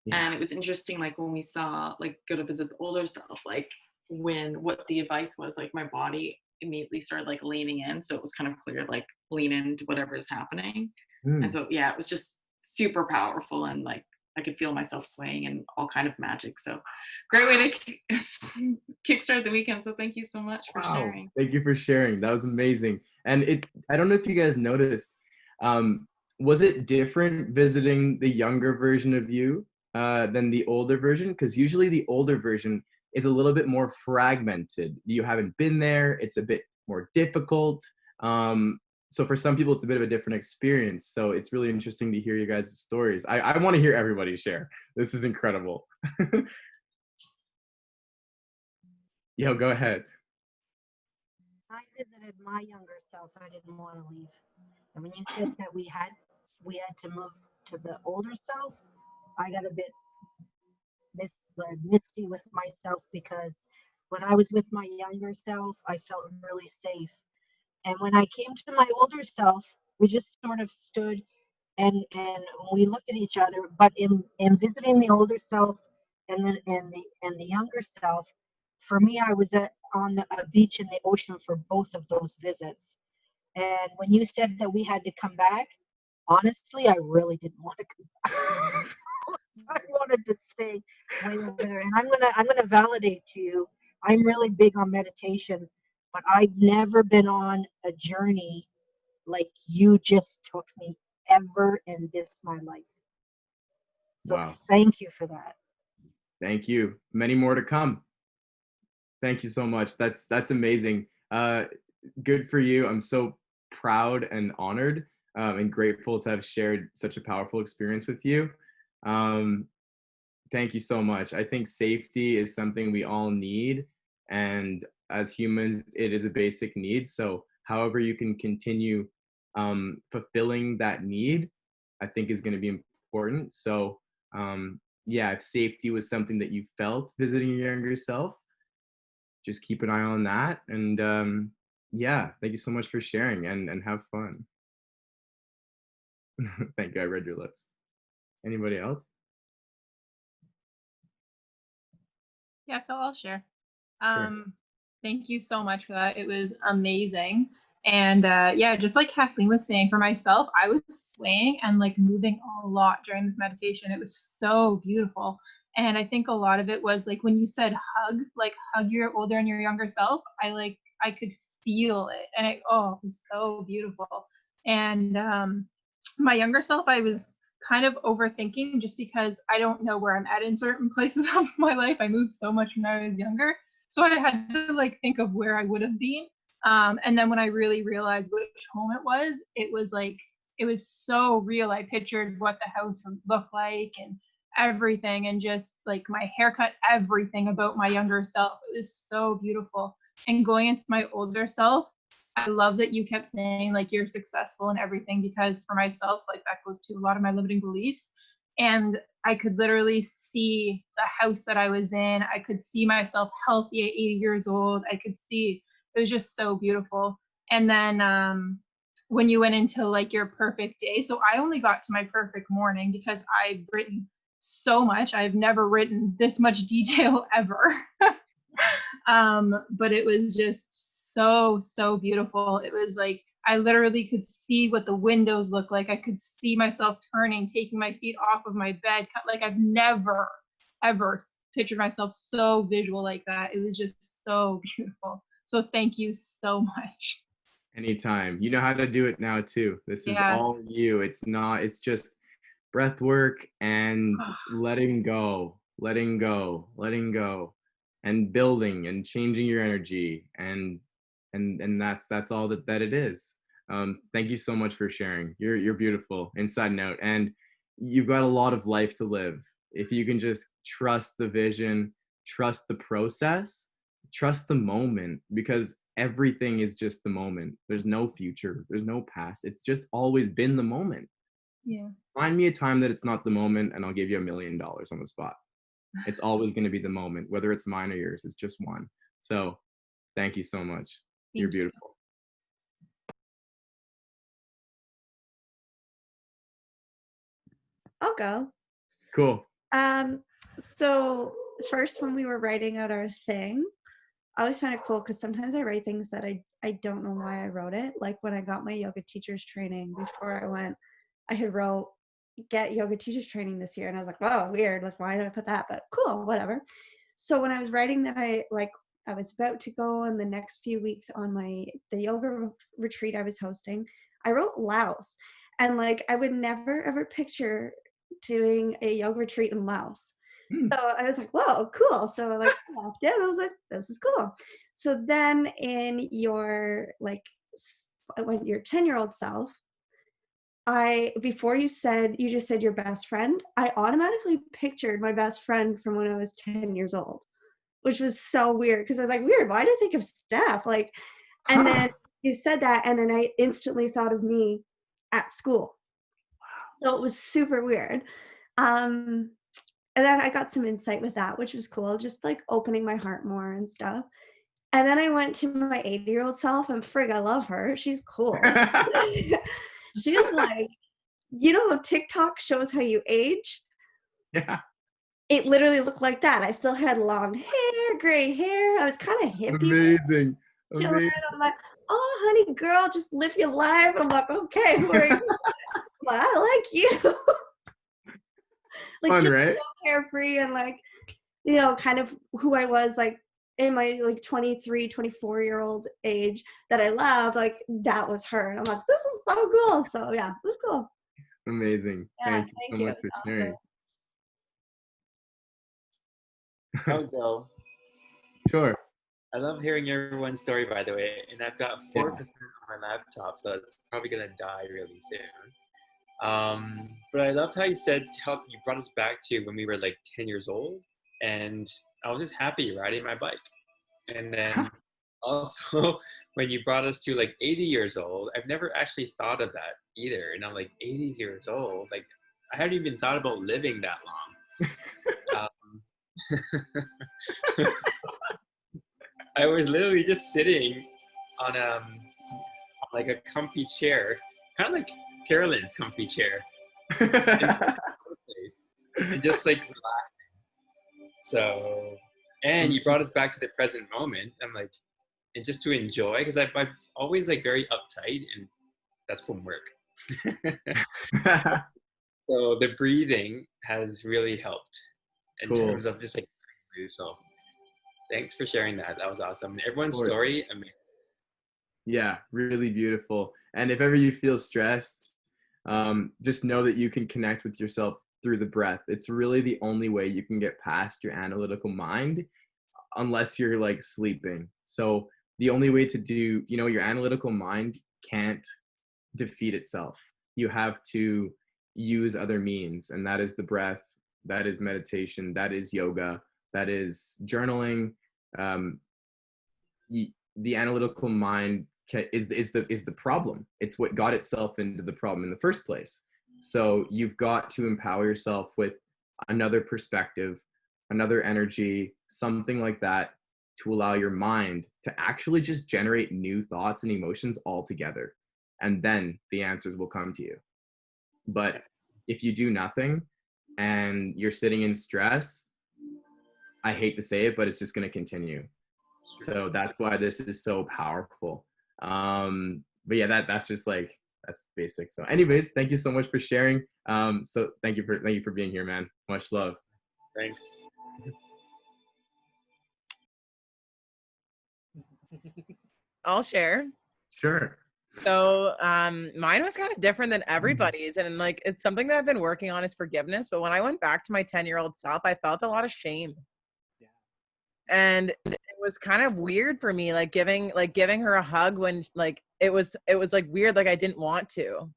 Yeah. And it was interesting, like when we saw like go to visit the older self, like when what the advice was, like my body immediately started like leaning in. So it was kind of clear, like lean into whatever is happening. And Mm. so yeah, it was just super powerful, and like I could feel myself swaying and all kind of magic. So great way to kickstart the weekend. So thank you so much for Wow. sharing. Thank you for sharing. That was amazing. And I don't know if you guys noticed, was it different visiting the younger version of you than the older version? Because usually the older version is a little bit more fragmented. You haven't been there. It's a bit more difficult. So for some people, it's a bit of a different experience. So it's really interesting to hear you guys' stories. I want to hear everybody share. This is incredible. Yo, go ahead. I visited my younger self. I didn't want to leave. And when you said that we had to move to the older self, I got a bit misty with myself because when I was with my younger self, I felt really safe. And when I came to my older self, we just sort of stood and we looked at each other. But in visiting the older self and the younger self, for me, I was on a beach in the ocean for both of those visits. And when you said that we had to come back, honestly, I really didn't want to come back. I wanted to stay way over there. And I'm gonna validate to you. I'm really big on meditation, but I've never been on a journey like you just took me ever in this my life. So Wow. thank you for that. Thank you. Many more to come. Thank you so much. That's amazing. Good for you. I'm so proud and honored and grateful to have shared such a powerful experience with you. Um, Thank you so much. I think safety is something we all need, and as humans, it is a basic need. So, however you can continue fulfilling that need, I think is going to be important. So, yeah, if safety was something that you felt visiting your younger self, just keep an eye on that. And yeah, thank you so much for sharing and have fun. Thank you. I read your lips. Anybody else? Yeah, Phil, I'll share. Sure. Thank you so much for that. It was amazing. And yeah, just like Kathleen was saying, for myself, I was swaying and like moving a lot during this meditation. It was so beautiful. And I think a lot of it was like when you said hug, like hug your older and your younger self, I could feel it. And it was so beautiful. And my younger self, I was kind of overthinking just because I don't know where I'm at in certain places of my life. I moved so much when I was younger. So I had to like think of where I would have been. And then when I really realized which home it was like, it was so real. I pictured what the house would look like and everything, and just like my haircut, everything about my younger self. It was so beautiful. And going into my older self, I love that you kept saying like you're successful and everything, because for myself, like that goes to a lot of my limiting beliefs. And I could literally see the house that I was in. I could see myself healthy at 80 years old. I could see it was just so beautiful. And then when you went into like your perfect day, so I only got to my perfect morning because I've written so much. I've never written this much detail ever. But it was just so beautiful. It was like I literally could see what the windows look like. I could see myself turning, taking my feet off of my bed. Like I've never ever pictured myself so visual like that. It was just so beautiful. So thank you so much. Anytime. You know how to do it now too. This is Yeah. all you. It's just breath work and letting go, letting go, and building and changing your energy. And that's all that it is. Thank you so much for sharing. You're beautiful inside and out. And you've got a lot of life to live. If you can just trust the vision, trust the process, trust the moment, because everything is just the moment. There's no future, there's no past. It's just always been the moment. Yeah. Find me a time that it's not the moment, and I'll give you $1 million on the spot. It's always going to be the moment, whether it's mine or yours. It's just one. So thank you so much. You're Thank you. beautiful. I'll go. Cool. So first, when we were writing out our thing, I always find it cool because sometimes I write things that I don't know why I wrote it. Like when I got my yoga teacher's training before I went, I had wrote get yoga teacher's training this year, and I was like, "Whoa, weird! Like, why did I put that?" But cool, whatever. So when I was writing that, I was about to go in the next few weeks on the yoga retreat I was hosting. I wrote Laos, and like I would never ever picture doing a yoga retreat in Laos. So I was like, whoa, cool. So like I left it. I was like, this is cool. So then in your when your 10-year-old self, before you just said your best friend, I automatically pictured my best friend from when I was 10 years old, which was so weird because I was like, weird, why did I think of Steph? Like, and then you said that, and then I instantly thought of me at school. So it was super weird. And then I got some insight with that, which was cool, just like opening my heart more and stuff. And then I went to my 80-year-old self, and frig, I love her. She's cool. She's like, you know how TikTok shows how you age? Yeah. It literally looked like that. I still had long hair, gray hair. I was kind of hippie. Amazing. Chilling. I'm like, oh, honey, girl, just live your life. I'm like, okay, who are you? Well, I like you. Like, Fun, just right? so carefree and like, kind of who I was like in my like 23, 24-year-old age that I love, like that was her. And I'm like, this is so cool. So yeah, it was cool. Amazing. Yeah, Thank you so much for sharing. I'll go. Sure. I love hearing everyone's story, by the way, and I've got 4% on my laptop, so it's probably gonna die really soon. But I loved how you said how you brought us back to when we were like 10 years old, and I was just happy riding my bike. And then also when you brought us to like 80 years old, I've never actually thought of that either. And I'm like 80 years old, like I hadn't even thought about living that long. I was literally just sitting on like a comfy chair, kind of like Carolyn's comfy chair, and just like relaxing. So, and you brought us back to the present moment. I'm like, and just to enjoy, because I'm always like very uptight, and that's from work. So the breathing has really helped in terms of just like, so thanks for sharing that. That was awesome. Everyone's story, amazing. Yeah, really beautiful. And if ever you feel stressed, just know that you can connect with yourself through the breath. It's really the only way you can get past your analytical mind, unless you're like sleeping. So the only way to do, your analytical mind can't defeat itself. You have to use other means, and that is the breath, that is meditation, that is yoga, that is journaling. The analytical mind is the problem. It's what got itself into the problem in the first place. So you've got to empower yourself with another perspective, another energy, something like that, to allow your mind to actually just generate new thoughts and emotions altogether. And then the answers will come to you. But if you do nothing and you're sitting in stress, I hate to say it, but it's just going to continue. So that's why this is so powerful. But yeah, that's just like, that's basic. So anyways, thank you so much for sharing. So thank you for being here, man. Much love. Thanks. I'll share. Sure. So mine was kind of different than everybody's, and like it's something that I've been working on is forgiveness. But when I went back to my 10-year-old self, I felt a lot of shame. Yeah. And it was kind of weird for me, like giving her a hug when like it was like weird, like I didn't want to.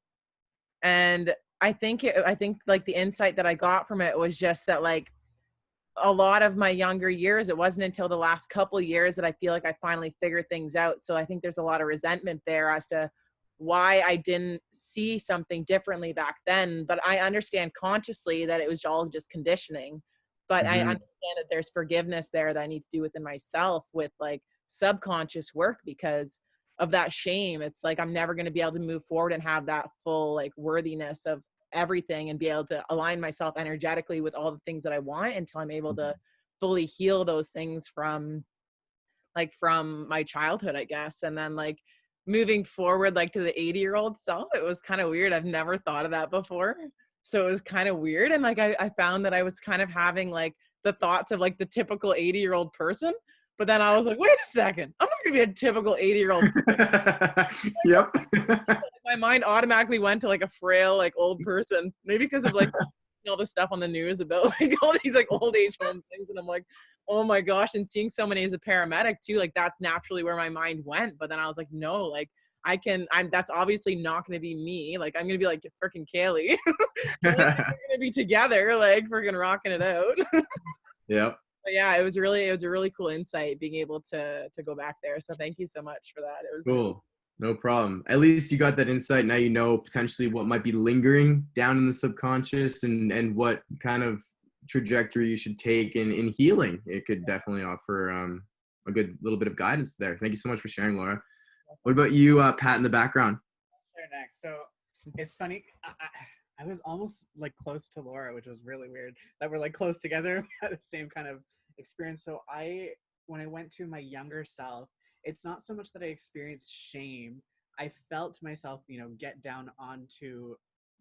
And I think like the insight that I got from it was just that like a lot of my younger years, it wasn't until the last couple years that I feel like I finally figured things out. So I think there's a lot of resentment there as to why I didn't see something differently back then. But I understand consciously that it was all just conditioning. But I understand that there's forgiveness there that I need to do within myself with like subconscious work because of that shame. It's like I'm never going to be able to move forward and have that full like worthiness of everything and be able to align myself energetically with all the things that I want until I'm able to fully heal those things from my childhood, I guess. And then like moving forward, like to the 80-year-old self, it was kind of weird. I've never thought of that before. So it was kind of weird. And like, I found that I was kind of having like the thoughts of like the typical 80-year-old person. But then I was like, wait a second, I'm not gonna be a typical 80-year-old. Yep. My mind automatically went to like a frail, like old person, maybe because of like all the stuff on the news about like all these like old age home things. And I'm like, oh my gosh. And seeing so many as a paramedic too, like that's naturally where my mind went. But then I was like, no, like that's obviously not going to be me. Like, I'm going to be like freaking Kaylee. We're going to be together, like freaking rocking it out. Yep. But yeah, it was a really cool insight being able to go back there. So thank you so much for that. It was cool. No problem. At least you got that insight. Now you know potentially what might be lingering down in the subconscious and what kind of trajectory you should take in healing. It could definitely offer a good little bit of guidance there. Thank you so much for sharing, Laura. What about you, Pat, in the background? Sure, next. So it's funny. I was almost like close to Laura, which was really weird that we're like close together at the same kind of experience. So when I went to my younger self, it's not so much that I experienced shame. I felt myself, get down onto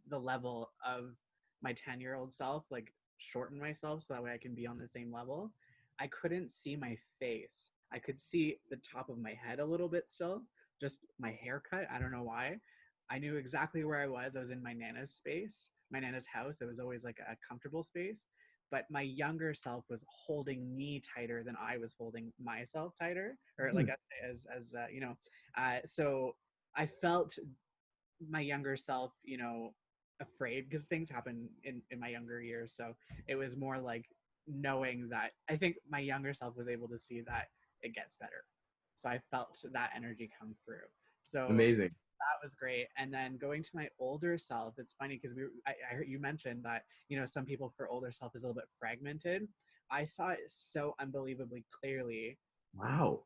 the level of my 10-year-old self, like shorten myself so that way I can be on the same level. I couldn't see my face. I could see the top of my head a little bit still, just my haircut. I don't know why. I knew exactly where I was. I was in my Nana's space, my Nana's house. It was always like a comfortable space. But my younger self was holding me tighter than I was holding myself tighter, or like so I felt my younger self, afraid because things happen in my younger years. So it was more like knowing that I think my younger self was able to see that it gets better. So I felt that energy come through. So amazing. That was great. And then going to my older self, it's funny because I heard you mentioned that, some people for older self is a little bit fragmented. I saw it so unbelievably clearly. Wow.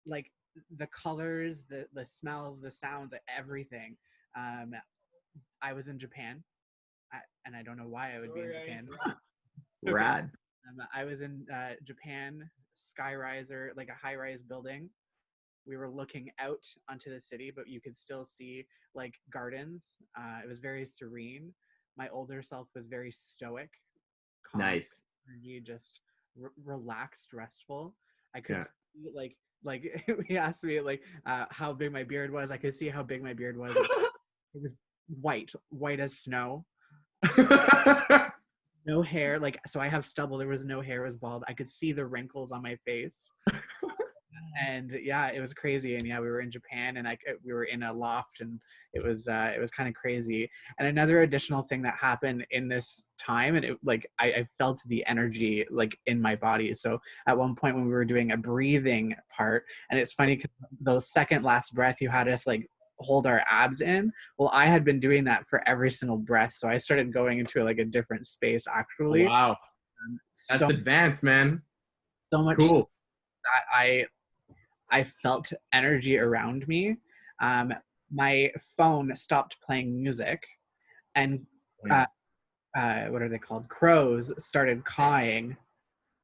Like the colors, the smells, the sounds, everything. I was in Japan, and I don't know why I would be in Japan. Rad. I was in Japan, skyriser, like a high-rise building. We were looking out onto the city, but you could still see like gardens. It was very serene. My older self was very stoic, calm, nice, energy, just relaxed, restful. I could see like he asked me like how big my beard was. I could see how big my beard was. It was white as snow. No hair, like, so I have stubble. There was no hair. It was bald. I could see the wrinkles on my face. And yeah, it was crazy. And yeah, we were in Japan, and we were in a loft, and it was kind of crazy. And another additional thing that happened in this time, and I felt the energy like in my body. So at one point when we were doing a breathing part, and it's funny because the second last breath you had us like hold our abs in. Well, I had been doing that for every single breath, so I started going into like a different space actually. Wow, that's advanced, man. So much cool that I felt energy around me. My phone stopped playing music, and what are they called? Crows started cawing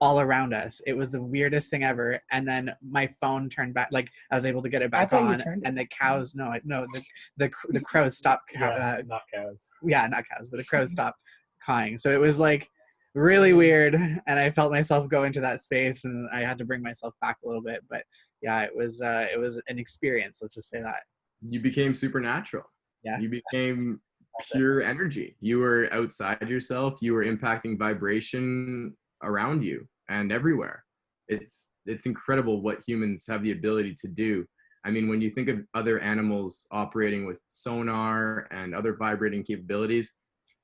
all around us. It was the weirdest thing ever. And then my phone turned back, like I was able to get it back on, and the cows, the crows stopped. Not cows. Yeah, not cows, but the crows stopped cawing. So it was like really weird, and I felt myself go into that space, and I had to bring myself back a little bit. But yeah, it was an experience. Let's just say that. You became supernatural. Yeah. You became pure energy. You were outside yourself. You were impacting vibration around you and everywhere. It's incredible what humans have the ability to do. I mean, when you think of other animals operating with sonar and other vibrating capabilities,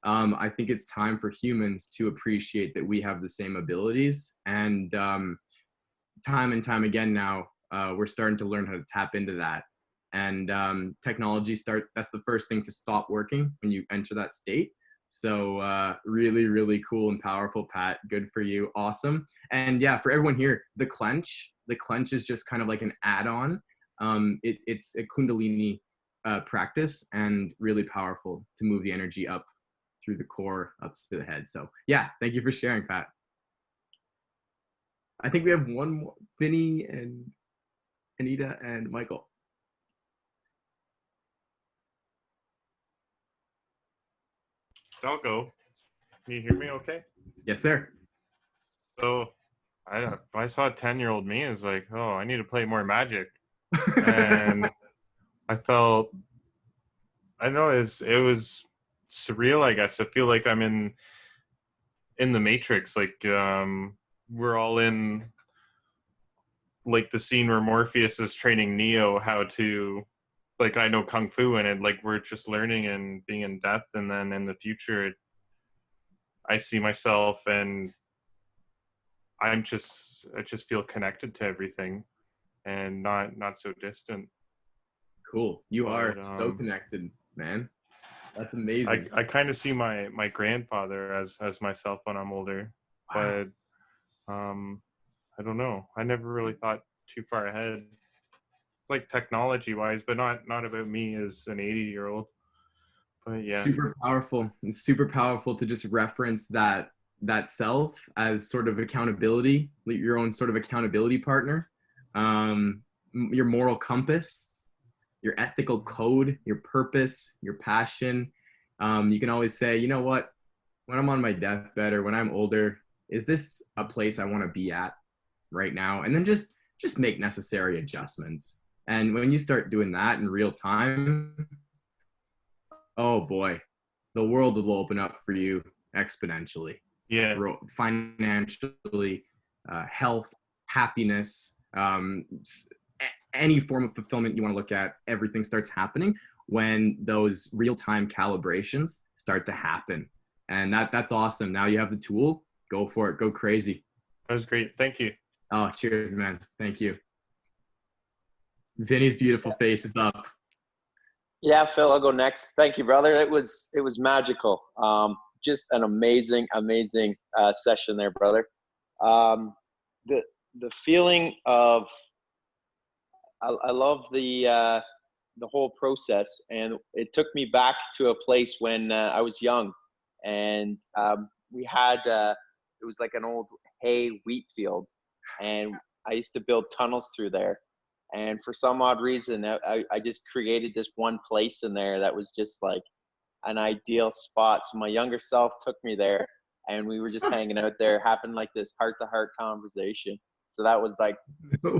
I think it's time for humans to appreciate that we have the same abilities. And time and time again now, we're starting to learn how to tap into that. And that's the first thing to stop working when you enter that state. So really, really cool and powerful, Pat. Good for you. Awesome. And yeah, for everyone here, the clench is just kind of like an add-on. It's a Kundalini practice, and really powerful to move the energy up through the core, up to the head. So yeah, thank you for sharing, Pat. I think we have one more, Vinny and Anita and Michael. I'll go. Can you hear me okay? Yes, sir. So I saw 10-year-old me as like, oh, I need to play more Magic. And I felt, I know it was surreal, I guess. I feel like I'm in the Matrix. Like we're all in like the scene where Morpheus is training Neo how to, like, I know Kung Fu, and like we're just learning and being in depth. And then in the future, I see myself, and I just feel connected to everything and not so distant. Cool. You are so connected, man. That's amazing. I kind of see my grandfather as myself when I'm older. Wow. But I don't know. I never really thought too far ahead, like technology wise, but not about me as an 80-year-old. But yeah. Super powerful. It's super powerful to just reference that self as sort of accountability, your own sort of accountability partner, your moral compass, your ethical code, your purpose, your passion. You can always say, you know what, when I'm on my deathbed or when I'm older, is this a place I want to be at right now? And then just make necessary adjustments. And when you start doing that in real time, oh boy, the world will open up for you exponentially. Yeah. Financially, health, happiness, any form of fulfillment you want to look at, everything starts happening when those real-time calibrations start to happen. And that's awesome. Now you have the tool. Go for it. Go crazy. That was great. Thank you. Oh, cheers, man. Thank you. Vinny's beautiful face is up. Yeah, Phil, I'll go next. Thank you, brother. It was magical. Just an amazing session there, brother. The feeling of I love the whole process, and it took me back to a place when I was young, and we had it was like an old hay wheat field, and I used to build tunnels through there. And for some odd reason, I just created this one place in there that was just like an ideal spot. So my younger self took me there, and we were just hanging out there, having like this heart-to-heart conversation. So that was like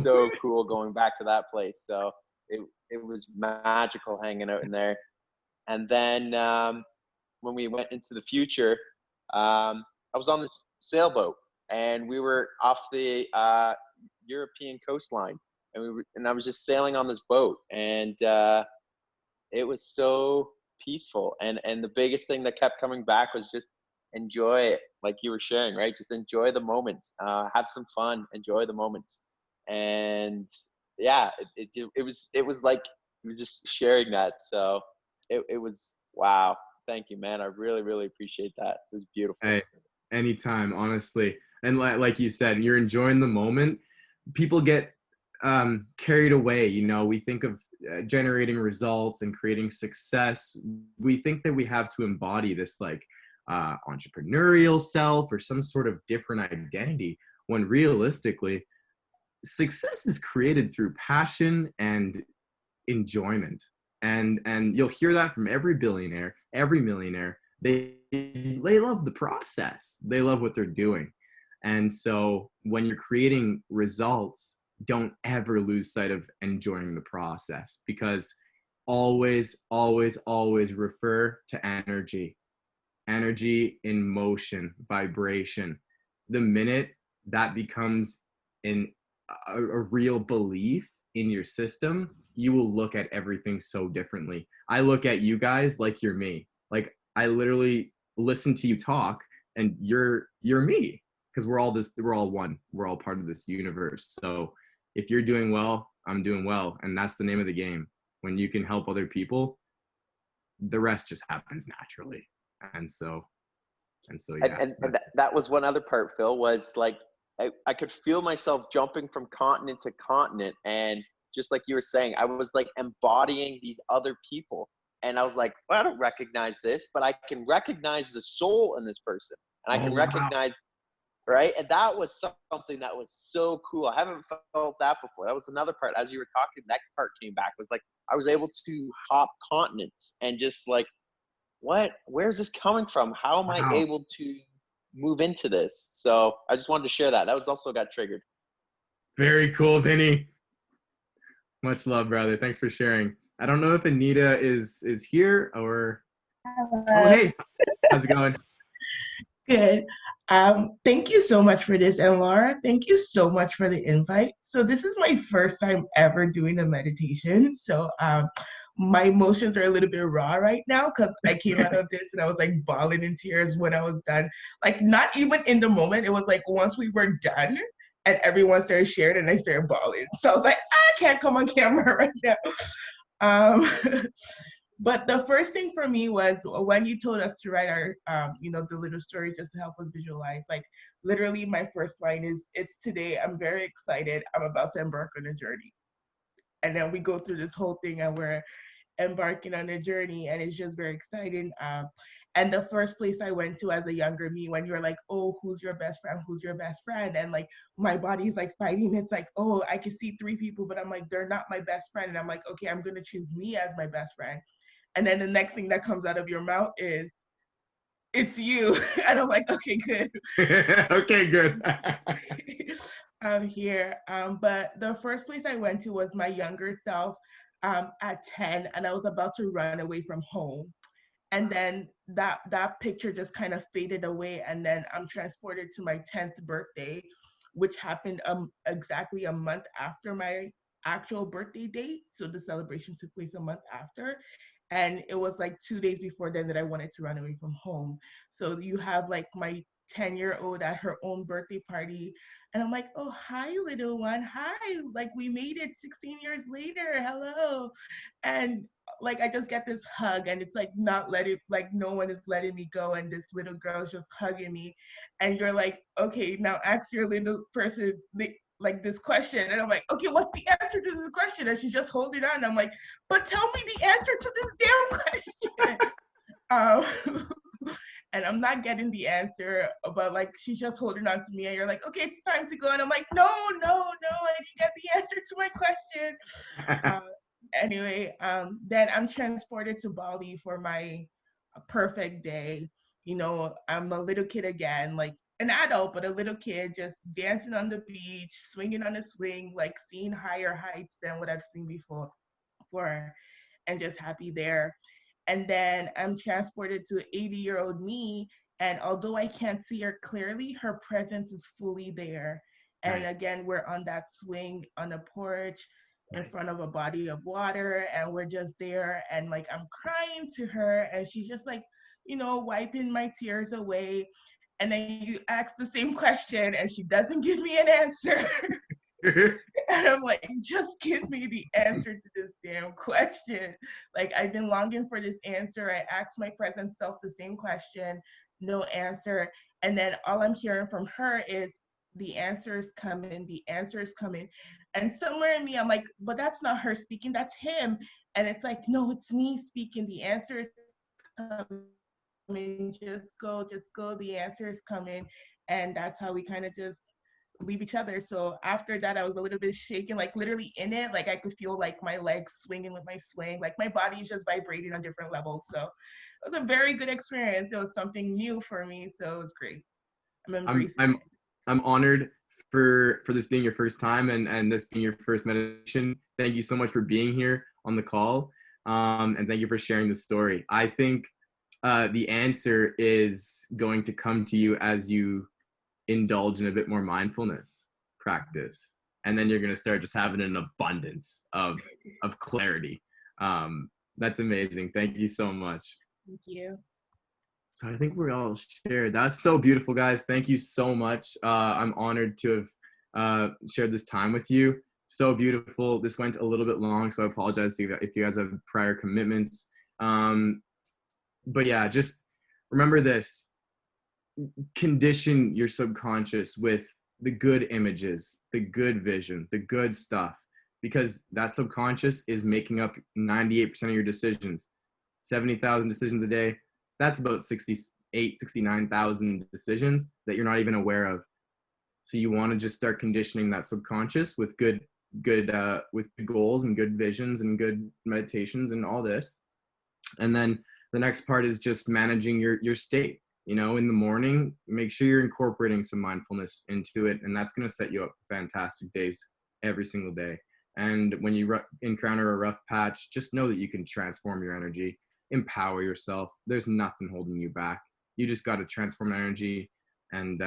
so cool going back to that place. So it was magical hanging out in there. And then when we went into the future, I was on this sailboat, and we were off the European coastline. And I was just sailing on this boat, and it was so peaceful. And the biggest thing that kept coming back was just enjoy it, like you were sharing, right? Just enjoy the moments, have some fun, enjoy the moments. And yeah, it was like it was just sharing that. So it was wow. Thank you, man. I really, really appreciate that. It was beautiful. Hey, anytime, honestly. And like you said, you're enjoying the moment. People get carried away. You know, we think of generating results and creating success. We think that we have to embody this like entrepreneurial self or some sort of different identity, when realistically, success is created through passion and enjoyment. And you'll hear that from every billionaire, every millionaire. They love the process. They love what they're doing. And so when you're creating results, don't ever lose sight of enjoying the process, because always, always, always refer to energy in motion, vibration. The minute that becomes a real belief in your system, you will look at everything so differently. I look at you guys like you're me. Like I literally listen to you talk, and you're me, because we're all one. We're all part of this universe. So if you're doing well, I'm doing well, and that's the name of the game. When you can help other people, the rest just happens naturally. And so yeah. And that was one other part, Phil, was like I could feel myself jumping from continent to continent, and just like you were saying, I was like embodying these other people, and I was like, well, I don't recognize this, but I can recognize the soul in this person, and I can recognize, right? And that was something that was so cool. I haven't felt that before. That was another part. As you were talking, that part came back. Was like I was able to hop continents and just like, where's this coming from? How am I able to move into this? So I just wanted to share that. That was also got triggered. Very cool, Vinny. Much love, brother. Thanks for sharing. I don't know if Anita is here or. Hello. Oh, hey. How's it going? Good. Thank you so much for this. And Laura, thank you so much for the invite. So this is my first time ever doing a meditation. So my emotions are a little bit raw right now because I came out of this and I was like bawling in tears when I was done. Like not even in the moment. It was like once we were done and everyone started sharing and I started bawling. So I was like, I can't come on camera right now. But the first thing for me was when you told us to write our, the little story just to help us visualize. Like literally my first line is, it's today, I'm very excited, I'm about to embark on a journey. And then we go through this whole thing and we're embarking on a journey and it's just very exciting. And the first place I went to as a younger me, when you're like, oh, who's your best friend? Who's your best friend? And like, my body's like fighting. It's like, oh, I can see 3 people, but I'm like, they're not my best friend. And I'm like, okay, I'm going to choose me as my best friend. And then the next thing that comes out of your mouth is, it's you. And I'm like, okay, good. Okay, good. I'm here. But the first place I went to was my younger self at 10, and I was about to run away from home. And then that picture just kind of faded away. And then I'm transported to my 10th birthday, which happened exactly a month after my actual birthday date. So the celebration took place a month after. And it was like 2 days before then that I wanted to run away from home. So you have like my 10-year-old at her own birthday party. And I'm like, oh, hi, little one. Hi. Like, we made it 16 years later. Hello. And like, I just get this hug and it's like no one is letting me go. And this little girl is just hugging me. And you're like, okay, now ask your little person like this question. And I'm like, okay, what's the answer to this question? And she's just holding on. And I'm like, but tell me the answer to this damn question. And I'm not getting the answer, but like she's just holding on to me and you're like, okay, it's time to go. And I'm like, no, I didn't get the answer to my question. Anyway, then I'm transported to Bali for my perfect day. You know, I'm a little kid again, like an adult, but a little kid just dancing on the beach, swinging on a swing, like seeing higher heights than what I've seen before, and just happy there. And then I'm transported to 80-year-old me. And although I can't see her clearly, her presence is fully there. And Nice. again, we're on that swing on a porch in front of a body of water. And we're just there. And like, I'm crying to her. And she's just like, wiping my tears away. And then you ask the same question and she doesn't give me an answer. And I'm like, just give me the answer to this damn question. Like, I've been longing for this answer. I asked my present self the same question, no answer. And then all I'm hearing from her is, the answer is coming, the answer is coming. And somewhere in me, I'm like, but that's not her speaking, that's him. And it's like, no, it's me speaking, the answer is coming, just go, the answer is coming. And that's how we kind of just leave each other. So after that, I was a little bit shaken, like literally in it, like I could feel like my legs swinging with my swing, like my body is just vibrating on different levels. So it was a very good experience. It was something new for me, so it was great. I'm honored for this being your first time and this being your first meditation. Thank you so much for being here on the call, and thank you for sharing the story. I think the answer is going to come to you as you indulge in a bit more mindfulness practice, and then you're going to start just having an abundance of clarity. That's amazing. Thank you so much. Thank you. So I think we're all shared. That's so beautiful, guys. Thank you so much. I'm honored to have shared this time with you. So beautiful. This went a little bit long, so I apologize if you guys have prior commitments. But yeah, just remember this. Condition your subconscious with the good images, the good vision, the good stuff, because that subconscious is making up 98% of your decisions. 70,000 decisions a day. That's about 69,000 decisions that you're not even aware of. So you want to just start conditioning that subconscious with good goals and good visions and good meditations and all this. And then the next part is just managing your state. In the morning, make sure you're incorporating some mindfulness into it, and that's going to set you up for fantastic days every single day. And when you encounter a rough patch, just know that you can transform your energy, empower yourself. There's nothing holding you back. You just got to transform energy and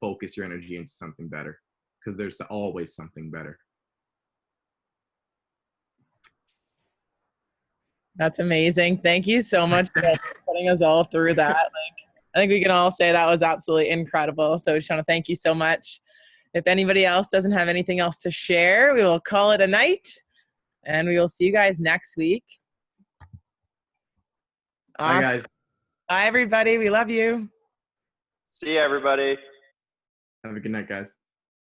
focus your energy into something better, because there's always something better. That's amazing. Thank you so much for putting us all through that. I think we can all say that was absolutely incredible. So I just want to thank you so much. If anybody else doesn't have anything else to share, we will call it a night, and we will see you guys next week. Awesome. Bye, guys. Bye, everybody. We love you. See you, everybody. Have a good night, guys.